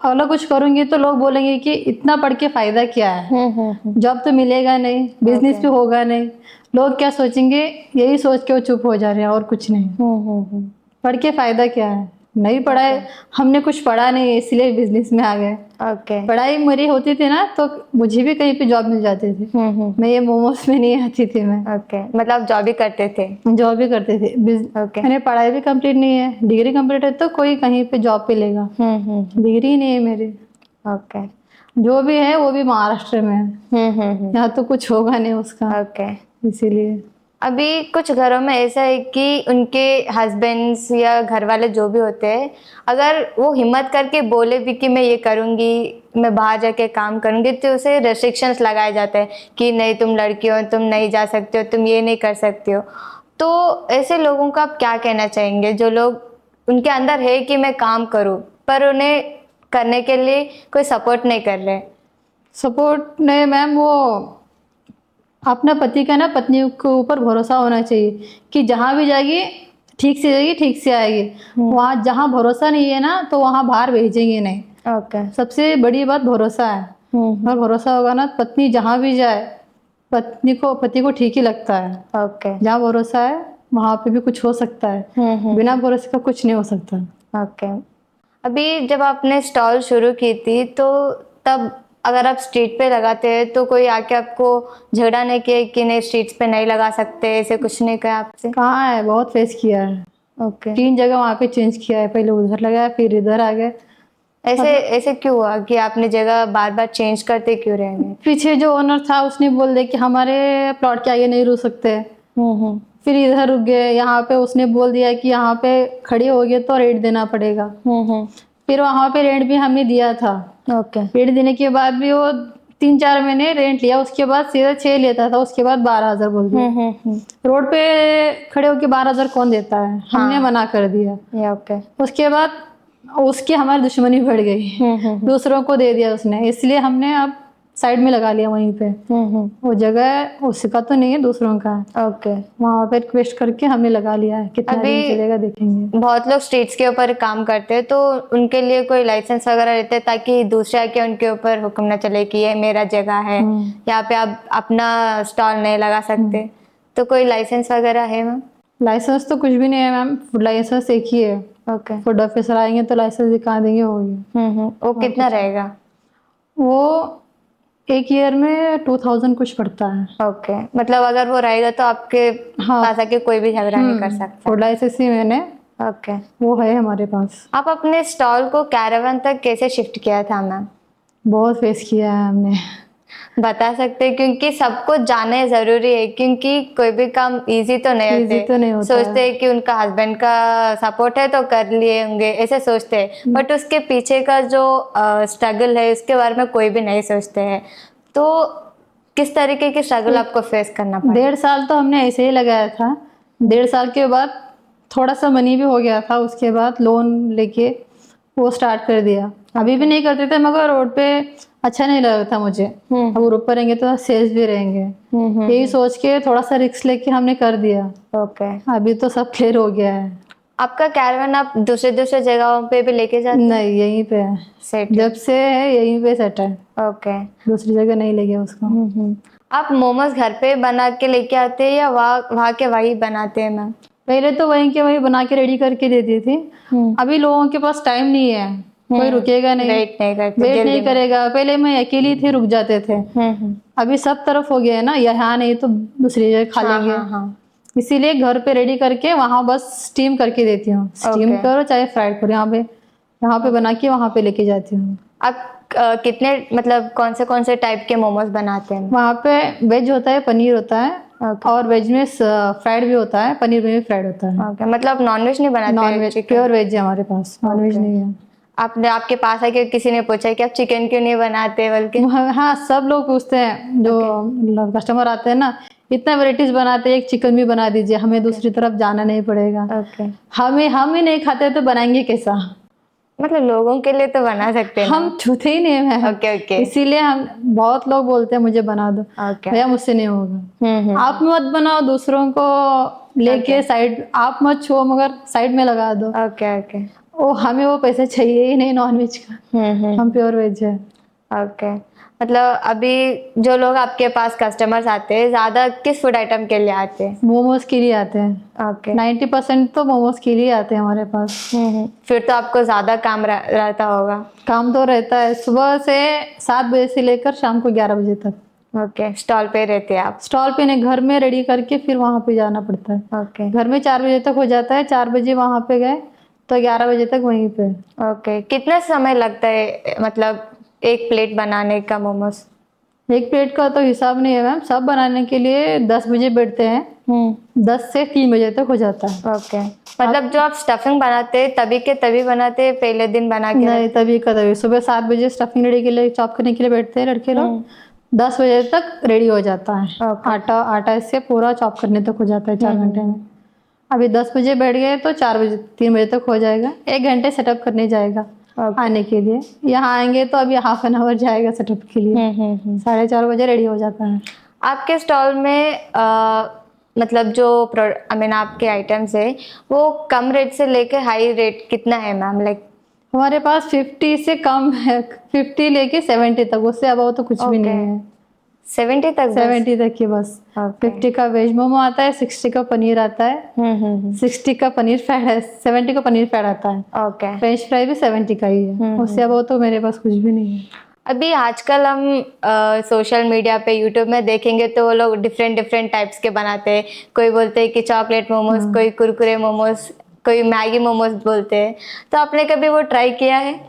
अलग कुछ करूंगी तो लोग बोलेंगे कि इतना पढ़ के फायदा क्या है, जॉब तो मिलेगा नहीं, बिजनेस भी होगा नहीं, लोग क्या सोचेंगे, यही सोच के वो चुप हो जा रहे हैं और कुछ नहीं। पढ़ के फायदा क्या है, नहीं पढ़ाए, हमने कुछ पढ़ा नहीं इसलिए बिजनेस में आ गए। ओके। पढ़ाई मेरी होती थी ना तो मुझे भी कहीं पे जॉब मिल जाते थे, मैं ये मोमोज में नहीं आती थी मैं। ओके, मतलब जॉब भी करते थे? जॉब भी करते थे। ओके। मैंने पढ़ाई भी कंप्लीट नहीं है, डिग्री कंप्लीट है तो कोई कहीं पे जॉब पे लेगा, डिग्री नहीं है मेरी। ओके। जो भी है वो भी महाराष्ट्र में है, यहाँ तो कुछ होगा नहीं उसका। ओके। इसीलिए अभी कुछ घरों में ऐसा है कि उनके हस्बैंड्स या घर वाले जो भी होते हैं, अगर वो हिम्मत करके बोले भी कि मैं ये करूँगी, मैं बाहर जाके काम करूँगी, तो उसे रेस्ट्रिक्शंस लगाए जाते हैं कि नहीं तुम लड़की हो, तुम नहीं जा सकते हो, तुम ये नहीं कर सकते हो। तो ऐसे लोगों को आप क्या कहना चाहेंगे जो लोग उनके अंदर है कि मैं काम करूँ, पर उन्हें करने के लिए कोई सपोर्ट नहीं कर रहे? सपोर्ट नहीं मैम, वो अपना पति का ना पत्नी के ऊपर भरोसा होना चाहिए कि जहाँ भी जाएगी ठीक से जाएगी, ठीक से आएगी। वहाँ जहाँ भरोसा नहीं है ना तो वहाँ बाहर भेजेंगे नहीं। ओके। सबसे बड़ी बात भरोसा है, और भरोसा होगा ना, पत्नी जहाँ भी जाए पति को ठीक ही लगता है। ओके। जहाँ भरोसा है वहाँ पे भी कुछ हो सकता है, बिना भरोसे का कुछ नहीं हो सकता। ओके। अभी जब आपने स्टॉल शुरू की थी तो तब अगर आप स्ट्रीट पे लगाते हैं तो कोई आके आपको झगड़ा नहीं किया कि नहीं स्ट्रीट्स पे नहीं लगा सकते, ऐसे कुछ नहीं कहा आपसे? कहाँ है, बहुत फेस किया है। ओके। 3 जगह वहाँ पे चेंज किया है, पहले उधर लगाया फिर इधर आ गए। ऐसे क्यों हुआ कि आपने जगह बार बार चेंज करते क्यों रह गए? पीछे जो ओनर था उसने बोल दिया कि हमारे प्लॉट के आगे नहीं रुक सकते, फिर इधर रुक गए। यहाँ पे उसने बोल दिया कि यहाँ पे खड़ी हो गए तो रेंट देना पड़ेगा, फिर वहाँ पे रेंट भी हमने दिया था। ओके। रेंट देने के बाद भी वो 3-4 महीने रेंट लिया, उसके बाद सीधा 6 लेता था, उसके बाद 12,000 बोल दिया। रोड पे खड़े होके 12,000 कौन देता है, हमने मना कर दिया। ओके। उसके बाद उसकी हमारी दुश्मनी बढ़ गई, दूसरों को दे दिया उसने, इसलिए हमने अब साइड में लगा लिया वहीं पे। वो जगह उसी का तो नहीं है, दूसरों का है। ओके। वहाँ पे रिक्वेस्ट करके हमने लगा लिया है। कितना अभी दिन चलेगा देखेंगे। बहुत लोग स्ट्रीट्स के ऊपर काम करते हैं, तो उनके लिए कोई लाइसेंस वगैरह रहते हैं ताकि दूसरे आके उनके ऊपर हुक्म ना चले कि ये मेरा जगह है, यहाँ पे आप अपना स्टॉल नहीं लगा सकते। तो कोई लाइसेंस वगैरह है मैम? लाइसेंस तो कुछ भी नहीं है मैम, फूड लाइसेंस एक ही है। ओके। फूड ऑफिसर आएंगे तो लाइसेंस दिखा देंगे, हो गया। वो कितना रहेगा? वो एक ईयर में 2000 कुछ पड़ता है। ओके, मतलब अगर वो रहेगा तो आपके पास आके कोई भी झगड़ा नहीं कर सकता। फूड लाइसेंस ही मैंने, ओके। वो है हमारे पास। आप अपने स्टॉल को कैरावन तक कैसे शिफ्ट किया था मैम? बहुत फेस किया है हमने। बता सकते हैं, क्योंकि सबको जानना जरूरी है, क्योंकि कोई भी काम इजी तो नहीं Easy तो नहीं होता सोचते हैं कि उनका हस्बैंड का सपोर्ट है तो कर लिए होंगे, ऐसे सोचते हैं। बट उसके पीछे का जो स्ट्रगल है उसके बारे में कोई भी नहीं सोचते हैं। तो किस तरीके की स्ट्रगल आपको फेस करना पड़ा? 1.5 साल तो हमने ऐसे ही लगाया था। 1.5 साल के बाद थोड़ा सा मनी भी हो गया था, उसके बाद लोन लेके वो स्टार्ट कर दिया। अभी भी नहीं करते थे, मगर रोड पे अच्छा नहीं लग रहा था मुझे। अब रोड पर रहेंगे तो सेल्स भी रहेंगे, यही सोच के थोड़ा सा रिस्क लेके हमने कर दिया। ओके। अभी तो सब क्लियर हो गया है। आपका कैरावन आप दूसरे दूसरे जगहों पे भी लेके जाते हैं? नहीं, यहीं पे है। सेट। जब से है यहीं पे सेट है, ओके। दूसरी जगह नहीं ले गया उसको। आप मोमोज घर पे बना के लेके आते हैं या वहाँ के वही बनाते हैं मैम? पहले तो वहीं के वहीं बना के रेडी करके देती थी। अभी लोगों के पास टाइम नहीं है, कोई रुकेगा नहीं, वेट नहीं करते, वेट नहीं करेगा। पहले मैं अकेली थी, रुक जाते थे। अभी सब तरफ हो गया है ना, यहाँ नहीं तो दूसरी जगह खा लेंगे। इसीलिए घर पे रेडी करके वहां बस स्टीम करके देती हूँ। स्टीम करो चाहे फ्राइड करो, यहाँ पे बना के वहां पे लेके जाती हूँ। आप कितने मतलब कौन से टाइप के मोमोज बनाते हैं? वहाँ पे वेज होता है, पनीर होता है, और वेज में फ्राइड भी होता है, पनीर में भी फ्राइड होता है। ओके, मतलब नॉन वेज नहीं बनाते? नॉन वेज, प्योर वेज है हमारे पास, नॉन वेज नहीं है। आपके पास आके किसी ने पूछा कि आप चिकन क्यों नहीं बनाते बल्कि? हाँ, सब लोग पूछते हैं, जो कस्टमर आते हैं ना, इतना वेराइटीज बनाते हैं, एक चिकन भी बना दीजिए, हमें दूसरी तरफ जाना नहीं पड़ेगा। ओके। हम ही नहीं खाते तो बनाएंगे कैसा? मतलब लोगों के लिए तो बना सकते हैं, हम छूते ही नहीं है। Okay okay. इसीलिए हम, बहुत लोग बोलते हैं मुझे बना दो, ओके। भैया मुझसे नहीं होगा। आप मत बनाओ, दूसरों को लेके साइड, आप मत छुओ मगर साइड में लगा दो। Okay okay. हमें वो पैसे चाहिए ही नहीं नॉन वेज का। हम प्योर वेज है। ओके। मतलब अभी जो लोग आपके पास कस्टमर्स आते हैं, ज्यादा किस फूड आइटम के लिए आते हैं? मोमोज के लिए आते हैं। ओके। 90% तो मोमोज के लिए आते हैं हमारे पास। फिर तो आपको ज्यादा काम रहता होगा? काम तो रहता है, सुबह से 7 बजे से लेकर शाम को 11 बजे तक। ओके। स्टॉल पे रहते हैं आप? स्टॉल पे नहीं, घर में रेडी करके फिर वहां पे जाना पड़ता है। ओके। घर में 4 बजे तक हो जाता है, 4 बजे वहां पे गए तो 11 बजे तक वहीं पे। ओके। कितना समय लगता है मतलब एक प्लेट बनाने का मोमोज? एक प्लेट का तो हिसाब नहीं है मैम, सब बनाने के लिए 10 बजे बैठते हैं, 10 से 3 बजे तक हो जाता है। ओके। मतलब जो आप स्टफिंग बनाते हैं तभी के तभी बनाते हैं, पहले दिन बना के? नहीं, तभी का तभी। सुबह 7 बजे स्टफिंग रेडी के लिए, चॉप करने के लिए बैठते हैं लड़के लोग, 10 बजे तक रेडी हो जाता है। आटा इससे पूरा चॉप करने तक हो जाता है 4 घंटे में। अभी 10 बजे बैठ गए तो 3 बजे तक हो जाएगा। 1 घंटे सेटअप करने जाएगा आने के लिए। यहाँ आएंगे तो अभी हाफ एन आवर जाएगा सेटअप के लिए। 4:30 बजे रेडी हो जाता है। आपके स्टॉल में मतलब जो आपके आइटम्स है वो कम रेट से लेके हाई रेट कितना है मैम? लाइक हमारे पास 50 से कम है, 50 लेके 70 तक, उससे अब तो कुछ भी नहीं है। 70 तक? 70 तक की बस। 50 का वेज मोमो आता है, 60 का पनीर आता है, 60 का पनीर फ्राइड है, 70 का पनीर फ्राइड आता है। ओके। फ्रेंच फ्राई भी 70 का ही है। उससे अब तो मेरे पास कुछ भी नहीं है। अभी आजकल हम सोशल मीडिया पे यूट्यूब में देखेंगे तो वो लोग डिफरेंट टाइप्स के बनाते हैं। कोई बोलते हैं कि चॉकलेट मोमोज, कोई कुरकुरे मोमोज, कोई मैगी मोमोज बोलते हैं। तो आपने कभी वो ट्राई किया है?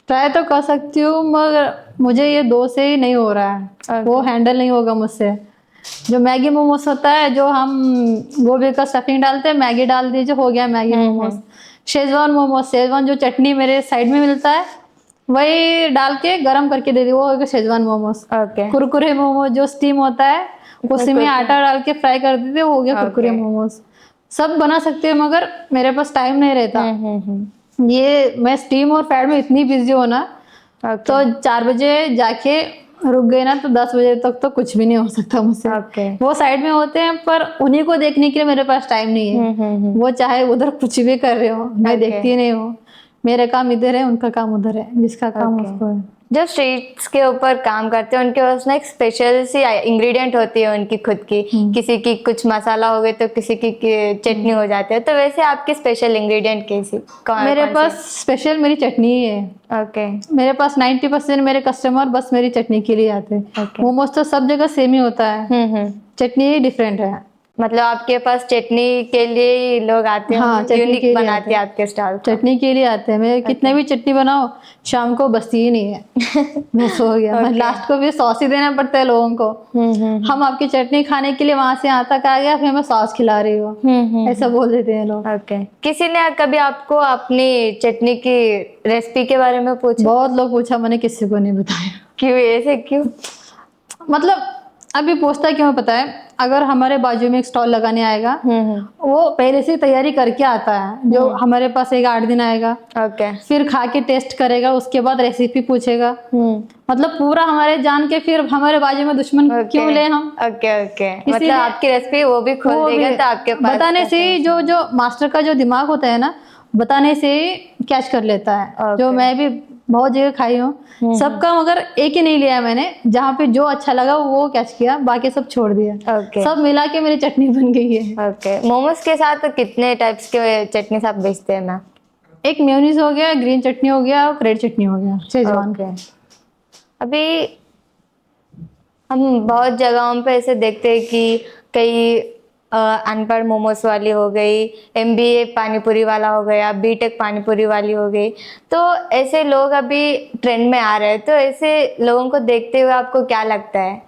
ट्राई तो कर सकती हूँ, मगर मुझे ये 2 से ही नहीं हो रहा है। वो हैंडल नहीं होगा मुझसे। जो मैगी मोमोज होता है, जो हम गोभी का स्टफिंग डालते हैं, मैगी डाल दीजिए, हो गया Maggi momos. Schezwan momos, Schezwan जो चटनी मेरे साइड में मिलता है वही डाल के गरम करके दे दी, वो हो गया शेजवान मोमोज। कुरकुरे मोमोज जो स्टीम होता है उसी में आटा डाल के फ्राई कर देते, वो हो गया कुरकुरे मोमोज। सब बना सकते हैं मगर मेरे पास टाइम नहीं रहता। ये मैं स्टीम और फ्राइड में इतनी बिजी हूँ ना, तो 4 बजे जाके रुक गए ना तो 10 बजे तक तो कुछ भी नहीं हो सकता मुझसे। ओके। वो साइड में होते हैं पर उन्हीं को देखने के लिए मेरे पास टाइम नहीं है। वो चाहे उधर कुछ भी कर रहे हो, मैं देखती नहीं हूँ। मेरा काम इधर है, उनका काम उधर है, जिसका काम Okay. उसको है। जो स्ट्रीट्स के ऊपर काम करते हैं उनके पास ना एक स्पेशल सी इंग्रेडिएंट होती है उनकी खुद की। किसी की कुछ मसाला हो गए तो किसी की चटनी हो जाती है, तो वैसे आपकी स्पेशल इंग्रेडिएंट कैसी कौन मेरे कौन पास स्पेशल मेरी चटनी ही है। से? ओके। मेरे पास 90% मेरे कस्टमर बस मेरी चटनी के लिए आते हैं। Okay. मोमोज तो सब जगह सेम ही होता है, हम्म। चटनी ही डिफरेंट है। मतलब आपके पास चटनी के लिए ही लोग आते हैं? हाँ, चटनी यूनिक के लिए बनाते आते हैं हैं। आपके स्टॉल को? चटनी के लिए आते हैं। मैं कितने भी चटनी बनाओ शाम को बचती ही नहीं है। बस हो गया। मैं लास्ट को भी सॉस ही देना पड़ता है लोगों को। हम आपकी चटनी खाने के लिए वहां से यहाँ तक आ गया, फिर मैं सॉस खिला रही हूँ, ऐसा बोल देते हैं लोग। ओके। किसी ने कभी आपको अपनी चटनी की रेसिपी के बारे में पूछा? बहुत लोग पूछा, मैंने किसी को नहीं बताया। क्यों, ऐसे क्यों? मतलब अभी पूछता क्यों पता है, अगर हमारे बाजू में एक स्टॉल लगाने आएगा, वो पहले से तैयारी करके आता है। जो हमारे पास एक 8 दिन आएगा, ओके। फिर खा के टेस्ट करेगा, उसके बाद रेसिपी पूछेगा। मतलब पूरा हमारे जान के फिर हमारे बाजू में दुश्मन क्यों ले हम। Okay okay. मतलब आपकी रेसिपी वो भी खोल देगा तो आपके पास बताने से ही जो मास्टर का जो दिमाग होता है ना, बताने से ही कैच कर लेता है। जो मैं भी बहुत जगह खाई हूँ, सबका मगर एक ही नहीं लिया मैंने। जहाँ पे जो अच्छा लगा वो कैच किया, बाकी सब छोड़ दिया। ओके। सब मिला के मेरी चटनी बन गई है। ओके। मोमोज के साथ कितने टाइप्स के चटनी आप बेचते हैं मैम? एक मेयोनीज हो गया, ग्रीन चटनी हो गया और रेड चटनी हो गया, शेजवान। ओके। अभी हम बहुत जगहों पे ऐसे देखते हैं कि कई अनपढ़ मोमोज वाली हो गई, MBA पानीपुरी वाला हो गया, BTech पानीपुरी वाली हो गई, तो ऐसे लोग अभी ट्रेंड में आ रहे हैं। तो ऐसे लोगों को देखते हुए आपको क्या लगता है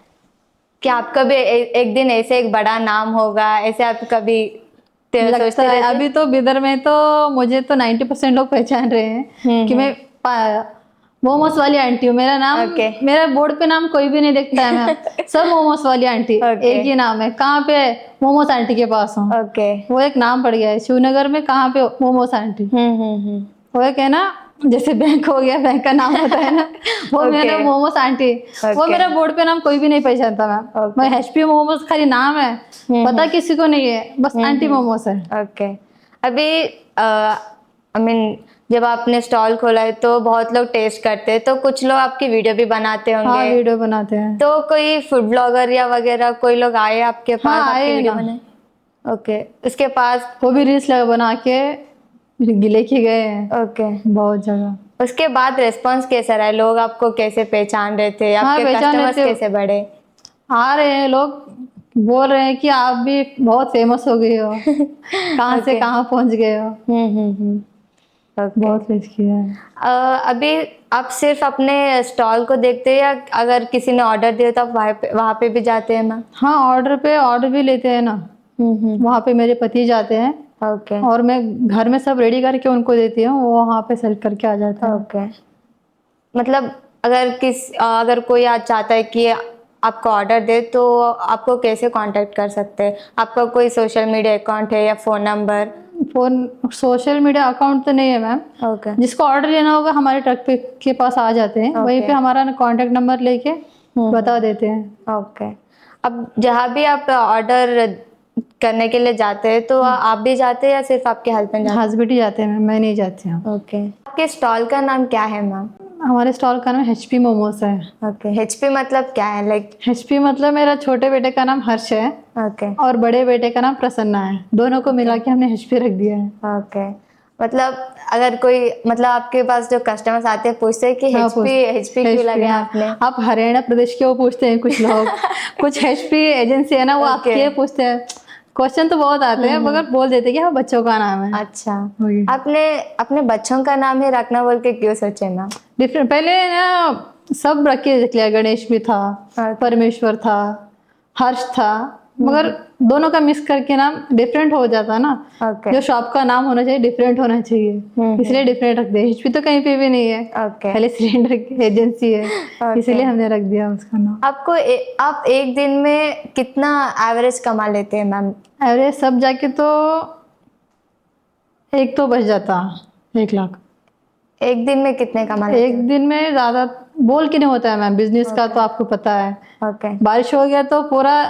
कि आपका भी एक दिन ऐसे एक बड़ा नाम होगा? ऐसे आप कभी लगता है अभी तो बिदर में तो मुझे तो 90% लोग पहचान रहे हैं कि मैं मोमोस वाली आंटी हूँ। मेरा नाम मेरा बोर्ड पे नाम कोई भी नहीं देखता है मैम, सब मोमोस वाली आंटी। एक ही नाम है। कहाँ पे? मोमोस आंटी के पास हूँ। वो एक नाम पड़ गया है शिवनगर में। कहाँ पे? मोमोस आंटी। वो एक है ना, जैसे बैंक हो गया, बैंक का नाम होता है ना, वो मेरा मोमोस आंटी। वो मेरा बोर्ड पे नाम कोई भी नहीं पहचानता मैम। मैं HP मोमोस खाली नाम है, पता किसी को नहीं है, बस आंटी मोमोस है। ओके। अभी आई मीन जब आपने स्टॉल खोला है तो बहुत लोग टेस्ट करते हैं, तो कुछ लोग आपकी वीडियो भी बनाते होंगे। हाँ, वीडियो बनाते हैं। तो कोई फूड ब्लॉगर या वगैरह कोई लोग आए आपके पास? हाँ, आपकी आए वीडियो ना। बनाए? ओके। उसके पास वो भी रील्स बना के लेके गए हैं। ओके। बहुत जगह। उसके बाद रिस्पांस कैसा रहा? लोग आपको कैसे पहचान रहे थे? आपके कस्टमर्स कैसे बढ़े? आ रहे हैं लोग, बोल रहे हैं कि आप भी बहुत फेमस हो गए हो। कहाँ से कहाँ पहुंच गए हो। बहुत फेस किया है। अभी आप सिर्फ अपने स्टॉल को देखते हैं या अगर किसी ने ऑर्डर दिया तो आप वहाँ पे भी जाते हैं मैम? हाँ, ऑर्डर भी लेते हैं ना। वहाँ पे मेरे पति जाते हैं। ओके। और मैं घर में सब रेडी करके उनको देती हूँ, वो वहाँ पे सेल करके आ जाते हैं। ओके। मतलब अगर कोई आज चाहता है कि आपको ऑर्डर दे तो आपको कैसे कांटेक्ट कर सकते हैं? आपका कोई सोशल मीडिया अकाउंट है या phone number? Social media account तो नहीं है मैम। ओके। जिसको ऑर्डर लेना होगा हमारे ट्रक पे के पास आ जाते हैं। वहीं पे हमारा कांटेक्ट नंबर लेके बता देते हैं। ओके। अब जहाँ भी आप ऑर्डर करने के लिए जाते हैं तो आप भी जाते हैं या सिर्फ आपके हस्बैंड जाते हैं? हस्बैंड ही जाते हैं, मैं नहीं जाती हूँ। ओके। आपके स्टॉल का नाम क्या है मैम? हमारे स्टॉल का नाम HP मोमोस है। ओके। HP मतलब क्या है? लाइक HP मतलब मेरा छोटे बेटे का नाम हर्ष है। ओके। और बड़े बेटे का नाम प्रसन्ना है। दोनों को मिला के हमने HP रख दिया है। ओके। मतलब अगर कोई मतलब आपके पास जो कस्टमर्स आते हैं पूछते हैं कि HP क्यों लगे आपने? आप हरियाणा प्रदेश के वो पूछते हैं कुछ लोग। कुछ HP एजेंसी है ना, वो आपके पूछते हैं। क्वेश्चन तो बहुत आते हैं, मगर बोल देते हैं कि हाँ बच्चों का नाम है। अच्छा। आपने अपने बच्चों का नाम ही रखना बोल के क्यों सोचे ना? डिफरेंट पहले ना सब रख के देख लिया। गणेश भी था, परमेश्वर था, हर्ष था, मगर दोनों का मिक्स करके नाम डिफरेंट हो जाता ना। जो शॉप का नाम होना चाहिए डिफरेंट होना चाहिए, इसलिए डिफरेंट रख दिया। HP तो कहीं पे भी नहीं है। पहले सिलेंडर की एजेंसी है, इसलिए हमने रख दिया उसका नाम। आप एक दिन में कितना एवरेज कमा लेते हैं मैम? एवरेज सब जाके तो एक तो बच जाता 1 लाख। एक दिन में कितने कमा लेते हैं? एक दिन में ज्यादा बोल के नहीं होता है मैम, बिजनेस का तो आपको पता है, ओके बारिश हो गया तो पूरा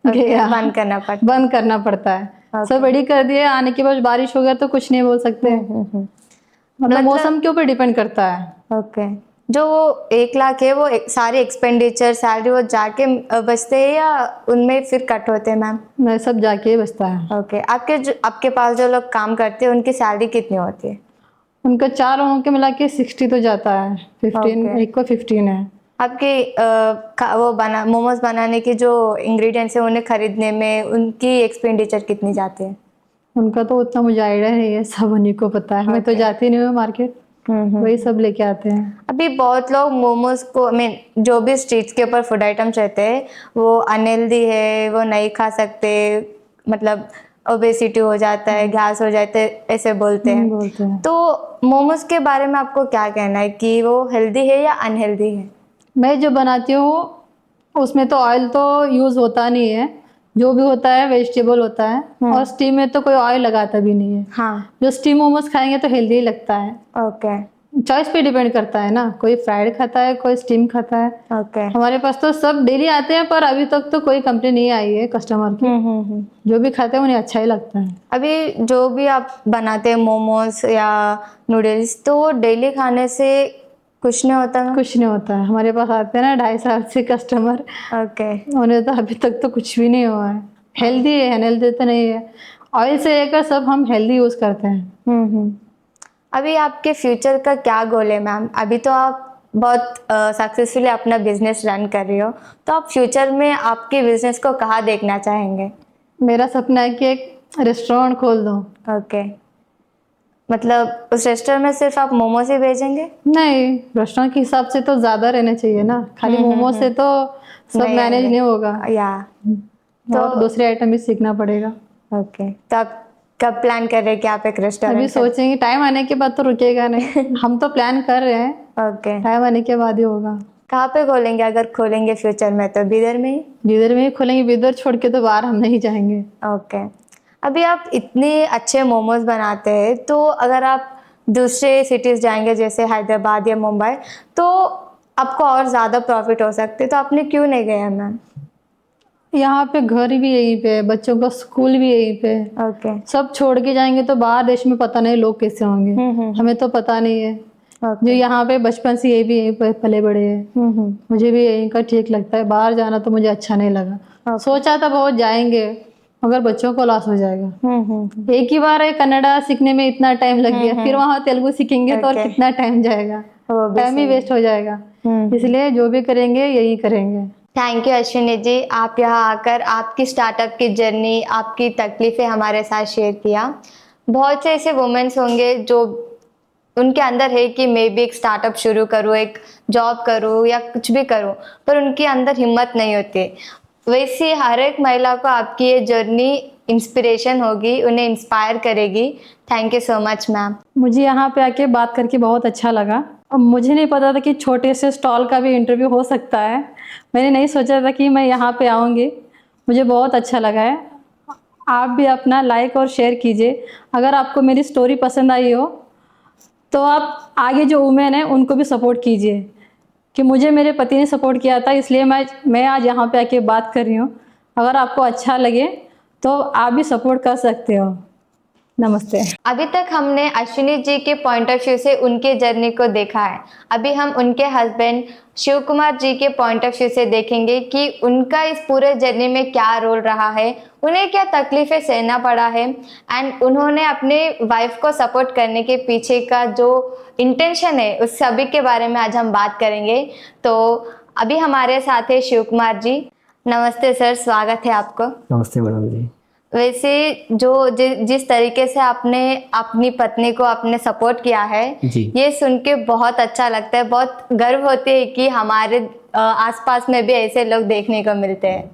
गया, बंद करना पड़ता बंद करना पड़ता है। सब रेडी कर दिए, आने के बाद बारिश हो गया तो कुछ नहीं बोल सकते। है। मतलब मौसम के ऊपर डिपेंड करता है। ओके जो वो 1 लाख है वो सारे एक्सपेंडिचर सैलरी वो जाके बचते हैं या उनमें फिर कट होते हैं मैम? नहीं, सब जाके ही बचता है। ओके आपके पास जो लोग काम करते हैं उनकी सैलरी कितनी होती है? उनका 4 लोगों के मिला के 60 तो जाता है, 15 Okay. एक को 15 है। आपके वो मोमोज बनाने के जो इंग्रेडिएंट्स है उन्हें खरीदने में उनकी एक्सपेंडिचर कितनी जाती है? उनका तो उतना मुझे आइडिया नहीं है, सब उन्हीं को पता है। मैं तो जाती नहीं हूँ मार्केट, वही सब लेके आते हैं। अभी बहुत लोग मोमोज को जो भी स्ट्रीट्स के ऊपर फूड आइटम्स रहते हैं वो अनहेल्दी है, वो नहीं खा सकते, मतलब ओबेसिटी हो जाता है, गैस हो जाता है, ऐसे बोलते हैं। बोलते हैं। तो मोमोज के बारे में आपको क्या कहना है कि वो हेल्दी है या अनहेल्दी है? मैं जो बनाती हूँ उसमें तो ऑयल तो यूज़ होता नहीं है, जो भी होता है वेजिटेबल होता है, और स्टीम में तो कोई ऑयल लगाता भी नहीं है। हाँ जो स्टीम मोमोज खाएंगे तो हेल्दी लगता है। ओके चॉइस पे डिपेंड करता है ना, कोई फ्राइड खाता है, कोई स्टीम खाता है। ओके हमारे पास तो सब डेली आते हैं, पर अभी तक तो कोई कंप्लेन नहीं आई है कस्टमर की। जो भी खाते हैं उन्हें अच्छा ही लगता है। अभी जो भी आप बनाते हैं मोमोज या नूडल्स तो डेली खाने से कुछ नहीं होता ना? कुछ नहीं होता है, हमारे पास आते हैं ना 2.5 साल से कस्टमर, ओके उन्हें तो अभी तक तो कुछ भी नहीं हुआ है। हेल्दी है, अनहेल्दी तो नहीं है। ऑयल से लेकर सब हम हेल्दी यूज़ करते हैं। अभी आपके फ्यूचर का क्या गोल है मैम? अभी तो आप बहुत सक्सेसफुली अपना बिजनेस रन कर रही हो, तो आप फ्यूचर में आपके बिजनेस को कहाँ देखना चाहेंगे? मेरा सपना है कि एक रेस्टोरेंट खोल दूँ। ओके मतलब उस रेस्टोरेंट में सिर्फ आप मोमोज ही भेजेंगे? नहीं, रेस्टोरेंट के हिसाब से तो ज़्यादा रहने चाहिए ना, खाली मोमो से तो सब नहीं मैनेज आएंगे। नहीं होगा, या तो दूसरे आइटम भी सीखना पड़ेगा। ओके तो आप कब प्लान कर रहे हैं कि आप एक अभी रेस्टोरेंट? सोचेंगे, टाइम आने के बाद तो रुकेगा नहीं। हम तो प्लान कर रहे हैं, ओके टाइम आने के बाद ही होगा। कहाँ पे खोलेंगे अगर खोलेंगे फ्यूचर में? तो बिदर में ही? बिदर में ही खोलेंगे, बिदर छोड़ के तो बाहर हम नहीं जाएंगे। ओके अभी आप इतने अच्छे मोमोज बनाते हैं तो अगर आप दूसरे सिटीज़ जाएंगे जैसे हैदराबाद या मुंबई तो आपको और ज़्यादा प्रॉफिट हो सकते, तो आपने क्यों नहीं गया मैम? यहाँ पे घर भी यहीं पे है, बच्चों का स्कूल भी यहीं पे है। ओके सब छोड़ के जाएंगे तो बाहर देश में पता नहीं लोग कैसे होंगे, हमें तो पता नहीं है। जो यहाँ पे बचपन से ये भी यहीं पे पले बड़े हैं, मुझे भी यहीं का ठीक लगता है। बाहर जाना तो मुझे अच्छा नहीं लगा। सोचा था बहुत जाएंगे, मगर बच्चों को लॉस हो जाएगा। एक ही बार है, कन्नड़ा सीखने में इतना टाइम लग गया, फिर वहाँ तेलुगु सीखेंगे तो और कितना टाइम जाएगा, टाइम ही वेस्ट हो जाएगा। इसलिए जो भी करेंगे यही करेंगे। थैंक यू अश्विनी जी, आप यहाँ आकर आपकी स्टार्टअप की जर्नी, आपकी तकलीफ़ें हमारे साथ शेयर किया। बहुत से ऐसे वुमेन्स होंगे जो उनके अंदर है कि मैं भी एक स्टार्टअप शुरू करूँ, एक जॉब करूँ या कुछ भी करूँ, पर उनके अंदर हिम्मत नहीं होती। वैसे हर एक महिला को आपकी ये जर्नी इंस्पिरेशन होगी, उन्हें इंस्पायर करेगी। Thank you so much ma'am. मुझे यहाँ पे आके बात करके बहुत अच्छा लगा। अब मुझे नहीं पता था कि छोटे से स्टॉल का भी इंटरव्यू हो सकता है। मैंने नहीं सोचा था कि मैं यहाँ पे आऊँगी। मुझे बहुत अच्छा लगा है। आप भी अपना लाइक और शेयर कीजिए। अगर आपको मेरी स्टोरी पसंद आई हो तो आप आगे जो वुमेन है उनको भी सपोर्ट कीजिए, कि मुझे मेरे पति ने सपोर्ट किया था, इसलिए मैं आज यहाँ पे आके बात कर रही हूँ। अगर आपको अच्छा लगे तो आप भी सपोर्ट कर सकते हो। नमस्ते। अभी तक हमने अश्विनी जी के पॉइंट ऑफ व्यू से उनके जर्नी को देखा है। अभी हम उनके हस्बैंड शिव कुमार जी के पॉइंट ऑफ व्यू से देखेंगे कि उनका इस पूरे जर्नी में क्या रोल रहा है, उन्हें क्या तकलीफ़ें सहना पड़ा है, एंड उन्होंने अपने वाइफ को सपोर्ट करने के पीछे का जो इंटेंशन है उस सभी के बारे में आज हम बात करेंगे। तो अभी हमारे साथ है शिव कुमार जी। नमस्ते सर, स्वागत है आपको। नमस्ते मैडम जी। वैसे जिस तरीके से आपने अपनी पत्नी को आपने सपोर्ट किया है जी। ये सुन के बहुत अच्छा लगता है। बहुत गर्व होती है कि हमारे आसपास में भी ऐसे लोग देखने को मिलते हैं।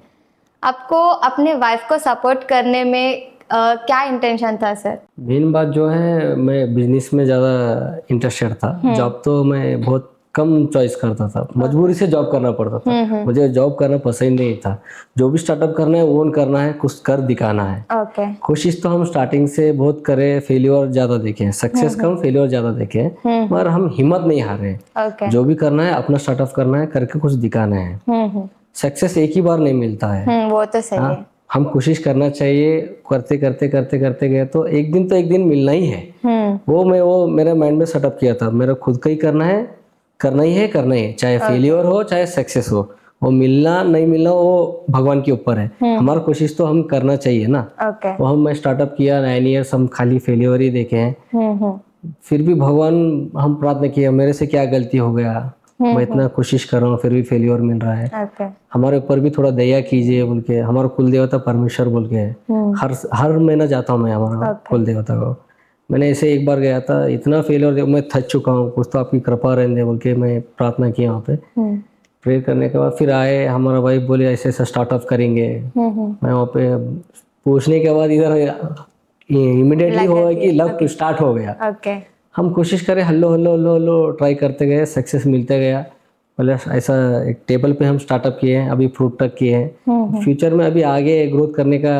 आपको अपने वाइफ को सपोर्ट करने में क्या इंटेंशन था सर? मेन बात जो है, मैं बिजनेस में ज़्यादा इंटरेस्टेड था। जॉब तो मैं बहुत कम चॉइस करता था, मजबूरी से जॉब करना पड़ता था। मुझे जॉब करना पसंद नहीं था। जो भी स्टार्टअप करना है ओन करना है, कुछ कर दिखाना है। ओके। कोशिश तो हम स्टार्टिंग से बहुत करे, फेल्योर ज्यादा देखे हैं, सक्सेस कम फेल्योर ज्यादा देखे हैं, मगर हम हिम्मत नहीं हारे। ओके। जो भी करना है अपना स्टार्टअप करना है, करके कुछ दिखाना है। सक्सेस एक ही बार नहीं मिलता है। वो तो सही है। हम कोशिश करना चाहिए, करते करते करते करते गए तो एक दिन मिलना ही है। वो मेरे माइंड में सेटअप किया था, मेरा खुद का ही करना है, चाहे फेलियर हो चाहे सक्सेस हो। वो मिलना नहीं मिलना वो भगवान के ऊपर है। हमारा कोशिश तो हम करना चाहिए ना। ओके। वो मैं स्टार्टअप किया 9 ईयर्स, हम खाली फेलियर ही देखे हैं। फिर भी भगवान हम प्रार्थना किया, मेरे से क्या गलती हो गया, मैं इतना कोशिश कर रहा हूँ फिर भी फेलियर मिल रहा है। ओके। हमारे ऊपर भी थोड़ा दया कीजिए बोल के। हमारा कुल देवता परमेश्वर बोल के है। हर महीना जाता हूँ मैं हमारा कुल देवता को। मैंने ऐसे एक बार गया था, इतना फेलियर मैं थक चुका हूँ, कुछ तो आपकी कृपा रहने बोल के मैं प्रार्थना किया वहाँ पे। प्रेयर करने के बाद फिर आए, हमारा भाई बोले ऐसे ऐसा स्टार्टअप करेंगे। मैं वहाँ पे पूछने के बाद इधर इमिडिएटली हुआ कि लव स्टार्ट हो गया। ओके। हम कोशिश करें, hello hello hello hello try करते गए, सक्सेस मिलते गया। पहले ऐसा एक टेबल पे हम स्टार्टअप किए हैं, अभी फ्रूट तक किए हैं। फ्यूचर में अभी आगे ग्रोथ करने का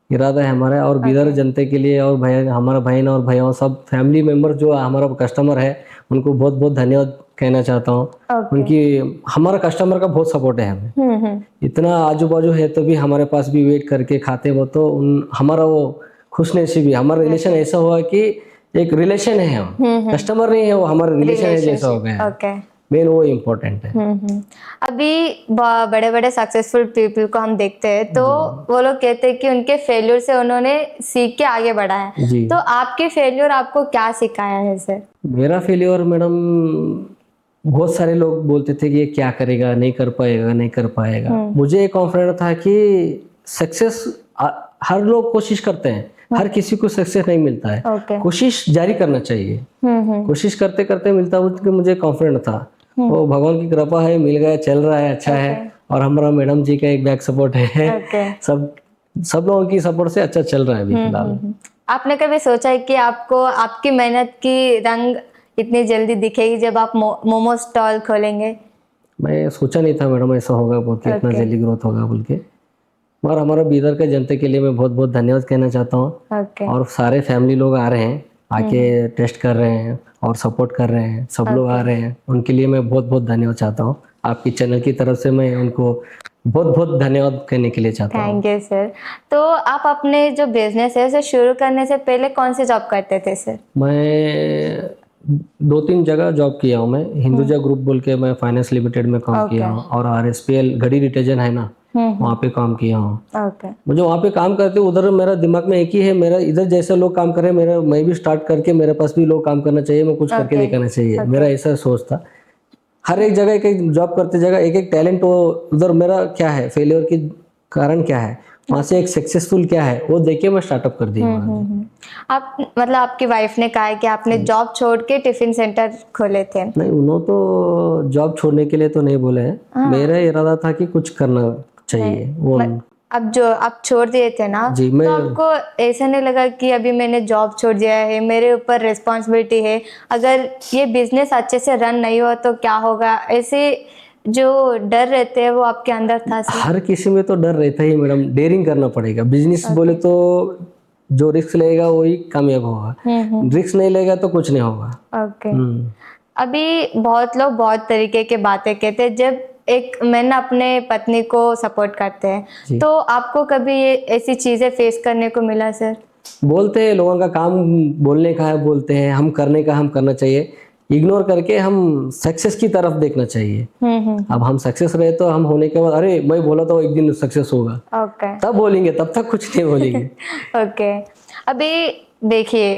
इरादा है हमारा। और बिदर जनता के लिए और भाई, हमारा बहन और भाइयों सब फैमिली मेंबर जो हमारा कस्टमर है उनको बहुत बहुत धन्यवाद कहना चाहता हूँ। उनकी हमारा कस्टमर का बहुत सपोर्ट है हमें। इतना आजू बाजू है तो भी हमारे पास भी वेट करके खाते वो तो हमारा वो खुशनसीबी। हमारा रिलेशन ऐसा हुआ कि एक रिलेशन है, हम कस्टमर नहीं है, वो हमारा रिलेशन है जैसा हो गया। ओके। मेन वो इम्पोर्टेंट है। अभी बड़े बड़े सक्सेसफुल पीपल को हम देखते हैं तो वो लोग कहते हैं कि उनके फेल्यूर से उन्होंने सीख के आगे बढ़ा है। जी। तो आपकी फेल्यूर आपको क्या सिखाया है सर? मेरा फेल्योर मैडम, बहुत सारे लोग बोलते थे कि ये क्या करेगा, नहीं कर पाएगा, नहीं कर पाएगा। मुझे एक कॉन्फिडेंस था कि सक्सेस हर लोग कोशिश करते हैं, हर किसी को सक्सेस नहीं मिलता है। कोशिश जारी करना चाहिए। कोशिश करते करते मिलता है, मुझे कॉन्फिडेंट था। वो भगवान की कृपा है, मिल गया, चल रहा है, अच्छा है। और हमारा मैडम जी का एक बैक सपोर्ट है। सब लोगों की सपोर्ट से अच्छा चल रहा है अभी फिलहाल। आपने कभी सोचा है कि आपको आपकी मेहनत की रंग इतनी जल्दी दिखेगी जब आप मोमो स्टॉल खोलेंगे? मैं सोचा नहीं था मैडम ऐसा होगा बोल के, इतना जल्दी ग्रोथ होगा बोल के। और हमारा बीदर के जनता के लिए मैं बहुत बहुत धन्यवाद कहना चाहता हूँ। और सारे फैमिली लोग आ रहे हैं, आके टेस्ट कर रहे हैं और सपोर्ट कर रहे हैं। सब लोग आ रहे हैं, उनके लिए मैं बहुत बहुत धन्यवाद चाहता हूँ। आपकी चैनल की तरफ से मैं उनको बहुत बहुत धन्यवाद कहने के लिए चाहता हूँ। Thank you sir. तो आप अपने जो बिजनेस है उसे शुरू करने से पहले कौन सी जॉब करते थे सर? मैं 2-3 जगह जॉब किया हूँ। मैं हिंदुजा ग्रुप बोल के मैं फाइनेंस लिमिटेड में काम किया हूँ, और RSPL घड़ी डिटर्जेंट है ना, वहाँ पे काम किया हूँ। मुझे वहाँ पे काम करते उधर मेरा दिमाग में एक ही है, मेरा इधर जैसे लोग काम कर रहे हैं, मेरा मैं भी स्टार्ट करके मेरे पास भी लोग काम करना चाहिए, मैं कुछ करके दिखाना चाहिए। मेरा ऐसा सोच था। हर एक जगह एक जॉब करते जगह एक एक टैलेंट, वो उधर मेरा क्या है, फेलियर की कारण क्या है, वहाँ से एक सक्सेसफुल क्या है, वो देख के मैं स्टार्टअप कर दिया। आप मतलब आपकी वाइफ ने कहा है कि आपने जॉब छोड़ के टिफिन सेंटर खोले थे? नहीं, उन्होंने तो जॉब छोड़ने के लिए तो नहीं बोले हैं। मेरा इरादा था कि कुछ करना चाहिए। वो अब जो आप छोड़ दिए थे ना, जी, तो आपको ऐसा नहीं लगा कि अभी मैंने जॉब छोड़ दिया है, मेरे ऊपर रिस्पॉन्सिबिलिटी है, अगर ये बिजनेस अच्छे से रन नहीं हुआ तो क्या होगा? ऐसे जो डर रहते हैं वो आपके अंदर था? हर किसी में तो डर रहता ही मैडम। डेयरिंग करना पड़ेगा। बिजनेस बोले तो जो रिस्क लेगा वही कामयाब होगा, रिस्क नहीं लेगा तो कुछ नहीं होगा। अभी बहुत लोग बहुत तरीके के बातें कहते हैं जब एक मैंने अपने पत्नी को सपोर्ट करते हैं, तो आपको कभी ये ऐसी चीजें फेस करने को मिला सर? बोलते हैं लोगों का काम बोलने का है, बोलते हैं हम करने का, हम करना चाहिए। इग्नोर करके हम सक्सेस की तरफ देखना चाहिए। अब हम सक्सेस रहे तो हम होने के बाद अरे मैं बोला था एक दिन सक्सेस होगा, तब बोलेंगे, तब तक कुछ नहीं बोलेंगे। अभी देखिए,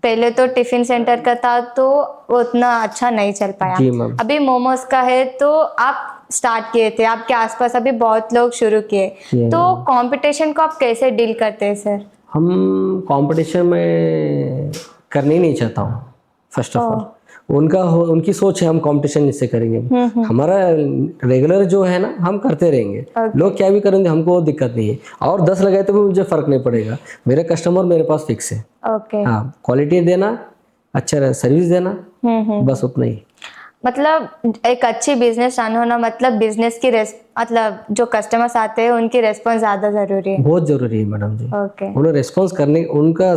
पहले तो टिफिन सेंटर का था तो उतना अच्छा नहीं चल पाया। अभी मोमोज का है तो आप स्टार्ट किए थे, आपके आसपास अभी बहुत लोग शुरू किए, तो कंपटीशन को आप कैसे डील करते हैं सर? हम कंपटीशन में करने ही नहीं चाहता हूँ। फर्स्ट ऑफ ऑल उनकी सोच है हम कंपटीशन इससे करेंगे। हमारा रेगुलर जो है ना, हम करते रहेंगे। लोग क्या भी करेंगे हमको दिक्कत नहीं है, और 10 लगाए तो भी मुझे फर्क नहीं पड़ेगा। मेरे कस्टमर मेरे पास फिक्स है। हाँ, क्वालिटी देना, अच्छा सर्विस देना, बस उतना ही। मतलब एक अच्छी बिजनेस रन होना मतलब बिजनेस की मतलब जो कस्टमर्स आते हैं उनकी रेस्पॉन्स ज़्यादा ज़रूरी है। बहुत ज़रूरी है मैडम जी। ओके। उन्हें रिस्पॉन्स करने उनका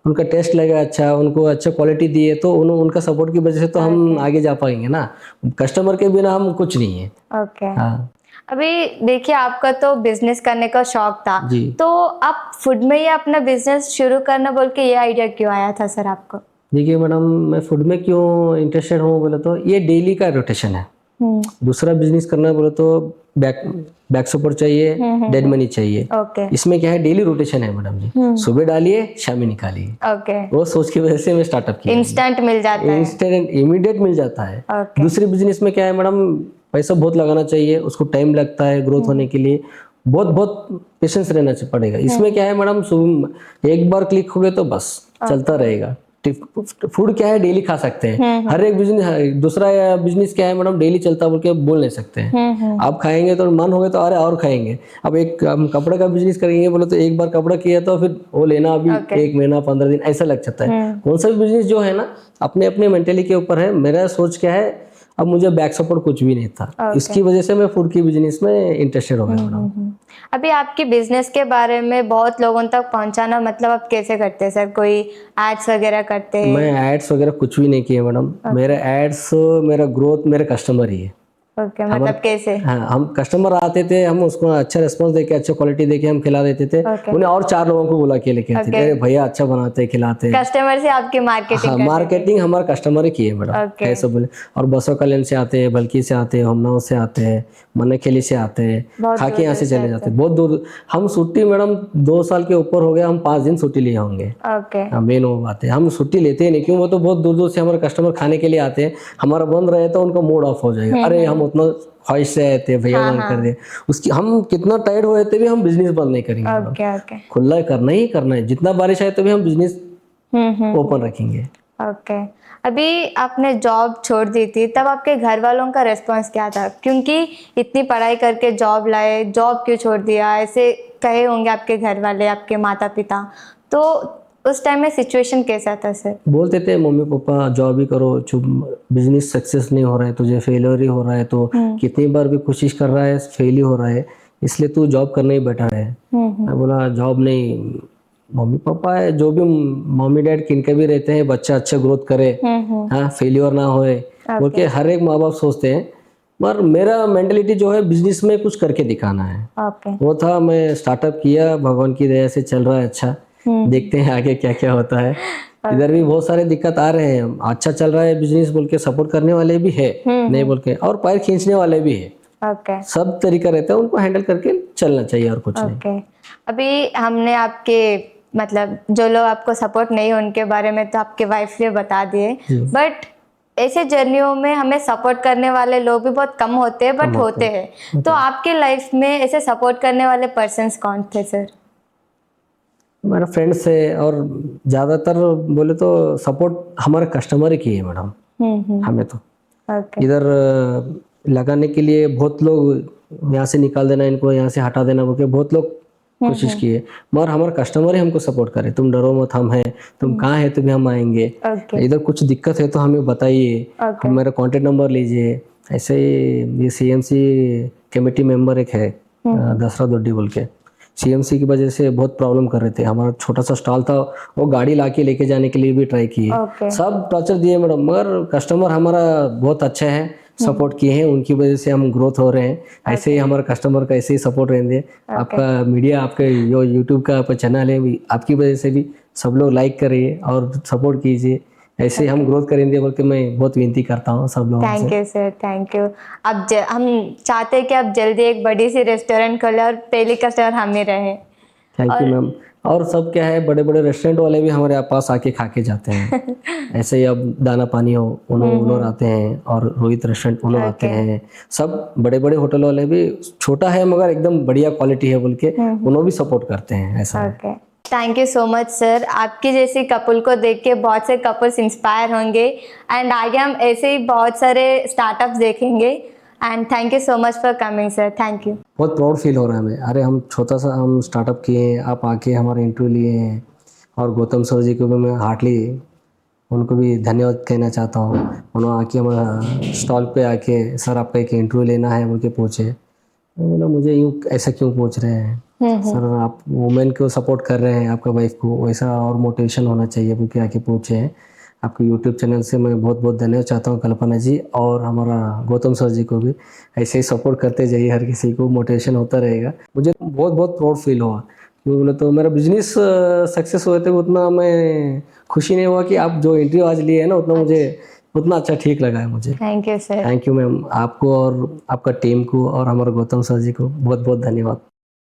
उनका टेस्ट लगा अच्छा, उनको अच्छा क्वालिटी दिए तो उनका सपोर्ट की वजह से तो हम आगे जा पाएंगे ना। कस्टमर के बिना हम कुछ नहीं है। ओके। हाँ अभी देखिए आपका तो बिजनेस करने का शौक था, जी। तो आप फूड में ही अपना बिजनेस शुरू करना बोल के ये आइडिया क्यों आया था सर आपको? देखिए मैडम, मैं फूड में क्यों इंटरेस्टेड हूँ बोले तो ये डेली का रोटेशन है। दूसरा बिजनेस करना बोले तो बैक सपोर्ट चाहिए, डेड मनी चाहिए। ओके। इसमें क्या है, डेली रोटेशन है मैडम जी। सुबह डालिए, शाम में निकालिए। ओके। वो सोच की वजह से मैं स्टार्टअप किया। इंस्टेंट मिल जाता है। इंस्टेंट इमीडिएट मिल जाता है। ओके। दूसरे बिजनेस में क्या है मैडम, पैसा बहुत लगाना चाहिए, उसको टाइम लगता है ग्रोथ होने के लिए, बहुत बहुत पेशेंस रहना पड़ेगा। इसमें क्या है मैडम, एक बार क्लिक हो गए तो बस चलता रहेगा। फूड क्या है, डेली खा सकते हैं। हर एक बिजनेस, दूसरा बिजनेस क्या है मैडम, डेली चलता बोल के बोल नहीं सकते हैं। आप खाएंगे तो मन हो गए तो अरे और खाएंगे। अब एक हम कपड़े का बिजनेस करेंगे बोले तो एक बार कपड़ा किया तो फिर वो लेना अभी 1 महीना 15 दिन ऐसा लग जाता है। कौन सा भी बिजनेस जो है ना, अपने अपने मेंटेलिटी के ऊपर है। मेरा सोच क्या है, अब मुझे बैक सपोर्ट कुछ भी नहीं था, इसकी वजह से मैं फूड की बिजनेस में इंटरेस्टेड हो गया मैडम। अभी आपकी बिजनेस के बारे में बहुत लोगों तक पहुंचाना मतलब आप कैसे करते हैं सर? कोई एड्स वगैरह करते हैं? मैं एड्स वगैरह कुछ भी नहीं किए मैडम। मेरा एड्स, मेरा ग्रोथ मेरे कस्टमर ही है। ओके। मतलब कैसे? हाँ, हम कस्टमर आते थे, हम उसको अच्छा रिस्पांस देके, अच्छा क्वालिटी देके हम खिला देते थे। उन्हें और 4 लोगों को बुला के लेके आते थे, अरे भैया अच्छा बनाते खिलाते। कस्टमर से आपकी मार्केटिंग? हाँ, मार्केटिंग हमारे कस्टमर ही किए मैडम, ऐसा बोले। और बसों कल्याण से आते हैं, बल्कि से आते हैं, हमनाव से आते हैं, मन्नेखेली से आते हैं, खाके यहाँ से चले जाते हैं, बहुत दूर। हम छुट्टी मैडम 2 साल के ऊपर हो गया, हम 5 दिन छुट्टी लिए होंगे। ओके। मेन वो बात है, हम छुट्टी लेते ही नहीं। क्यों? वो तो बहुत दूर दूर से हमारे कस्टमर खाने के लिए आते हैं। हमारा बंद रहे तो उनका मूड ऑफ हो जाएगा, अरे हम उतना ख्वाहिश से आए थे, भैया बंद कर दिए। उसकी हम कितना टाइट हुए थे भी हम बिजनेस बंद नहीं करेंगे। ओके। ओके। खुला करना ही करना है, जितना बारिश आए तो भी हम बिजनेस ओपन रखेंगे। ओके। अभी आपने जॉब छोड़ दी थी, तब आपके घर वालों का रिस्पांस क्या था? क्योंकि इतनी पढ़ाई करके जॉब लाए, जॉब क्यों छोड़ दिया, ऐसे कहे होंगे आपके घर वाले, आपके माता पिता। तो उस टाइम में सिचुएशन कैसा था सर? बोलते थे मम्मी पापा जॉब ही करो, चुप, बिजनेस सक्सेस नहीं हो रहा है, तुझे फेलियर ही हो रहा है, तो कितनी बार भी कोशिश कर रहा है, फेल ही हो रहा है, इसलिए तू जॉब करने ही बैठा है। मैं बोला जॉब नहीं, मम्मी पापा है, जो भी मम्मी डैड किनके भी रहते हैं, बच्चा अच्छा ग्रोथ करे, हाँ फेलियर ना होए बोल के हर एक माँ बाप सोचते हैं। पर मेरा मेंटलिटी जो है, बिजनेस में कुछ करके दिखाना है। वो था, मैं स्टार्टअप किया, भगवान की दया से चल रहा है अच्छा। देखते हैं आगे क्या क्या होता है। इधर भी बहुत सारे दिक्कत आ रहे हैं, अच्छा चल रहा है बिजनेस बोल के सपोर्ट करने वाले भी है, नहीं बोल के, और पैर खींचने वाले भी है। सब तरीका रहता है, उनको हैंडल करके चलना चाहिए और कुछ नहीं। अभी हमने आपके मतलब जो लोग आपको सपोर्ट नहीं उनके बारे में तो आपके वाइफ ने बता दिए, बट ऐसे जर्नियों में हमें सपोर्ट करने वाले लोग भी बहुत कम होते हैं, बट होते हैं। तो आपके लाइफ में ऐसे सपोर्ट करने वाले पर्सन्स कौन थे सर? हमारे फ्रेंड्स है, और ज़्यादातर बोले तो सपोर्ट हमारे कस्टमर ही किए मैडम। हमें तो इधर लगाने के लिए बहुत लोग, यहाँ से निकाल देना इनको, यहाँ से हटा देना बोल के बहुत लोग कोशिश किए, मगर हमारे कस्टमर ही हमको सपोर्ट करे, तुम डरो मत, हम हैं, तुम कहाँ है, तुम्हें हम आएंगे। इधर कुछ दिक्कत है तो हमें बताइए, मेरा कॉन्टेक्ट नंबर लीजिए। ऐसे ही ये CMC कमेटी मेंबर एक है, दसरा दोड्डी बोल के, CMC की वजह से बहुत प्रॉब्लम कर रहे थे। हमारा छोटा सा स्टॉल था, वो गाड़ी लाके लेके जाने के लिए भी ट्राई किए, सब टॉर्चर दिए मैडम, मगर कस्टमर हमारा बहुत अच्छा है, सपोर्ट किए हैं, उनकी वजह से हम ग्रोथ हो रहे हैं। ऐसे ही हमारे कस्टमर का ऐसे ही सपोर्ट रहेंगे। आपका मीडिया, आपके जो यूट्यूब का आपका चैनल है, आपकी वजह से भी सब लोग लाइक करिए और सपोर्ट कीजिए, ऐसे हम ग्रोथ करेंगे बोल के मैं बहुत विनती करता हूँ सब लोगों से। Thank you sir, thank you. अब हम चाहते हैं कि आप जल्दी एक बड़ी सी रेस्टोरेंट खोले और पहली कस्टमर हम ही रहे। Thank you ma'am. और सब क्या है, बड़े बड़े रेस्टोरेंट वाले भी हमारे पास आके खा के जाते हैं। ऐसे ही अब दाना पानी हो, उन्होंने आते हैं, और रोहित रेस्टोरेंट उन्होंने आते हैं, सब बड़े बड़े होटल वाले भी, छोटा है मगर एकदम बढ़िया क्वालिटी है बोल के उन्होंने भी सपोर्ट करते हैं, ऐसा है। Thank you so much sir. आपकी जैसी कपल को देख के बहुत से कपल्स इंस्पायर होंगे, एंड आगे हम ऐसे ही बहुत सारे स्टार्टअप्स देखेंगे। And thank you so much for coming sir, thank you. बहुत प्राउड फील हो रहा है हमें, अरे हम छोटा सा हम स्टार्टअप किए हैं, आप आके हमारे इंटरव्यू लिए हैं, और गौतम सर जी को भी मैं हार्टली उनको भी धन्यवाद कहना चाहता हूँ। उन्होंने आके हमारा स्टॉल पे आके सर आपका एक इंटरव्यू लेना है बोल के पूछे। मैं बोला मुझे यूँ ऐसा क्यों पूछ रहे हैं सर, आप वुमेन को सपोर्ट कर रहे हैं, आपका वाइफ को, वैसा और मोटिवेशन होना चाहिए बोल के आके पूछे हैं। आपके यूट्यूब चैनल से मैं बहुत बहुत धन्यवाद चाहता हूँ कल्पना जी, और हमारा गौतम सर जी को भी ऐसे ही सपोर्ट करते जाइए, हर किसी को मोटिवेशन होता रहेगा। मुझे बहुत बहुत प्राउड फील हुआ, क्यों बोले तो मेरा बिजनेस सक्सेस हुए थे उतना मैं खुशी नहीं हुआ कि आप जो इंटरव्यू आज लिए है ना उतना मुझे उतना अच्छा ठीक लगा है मुझे। Thank you sir. Thank you ma'am, आपको और आपका टीम को और हमारे गौतम सर जी को बहुत बहुत धन्यवाद।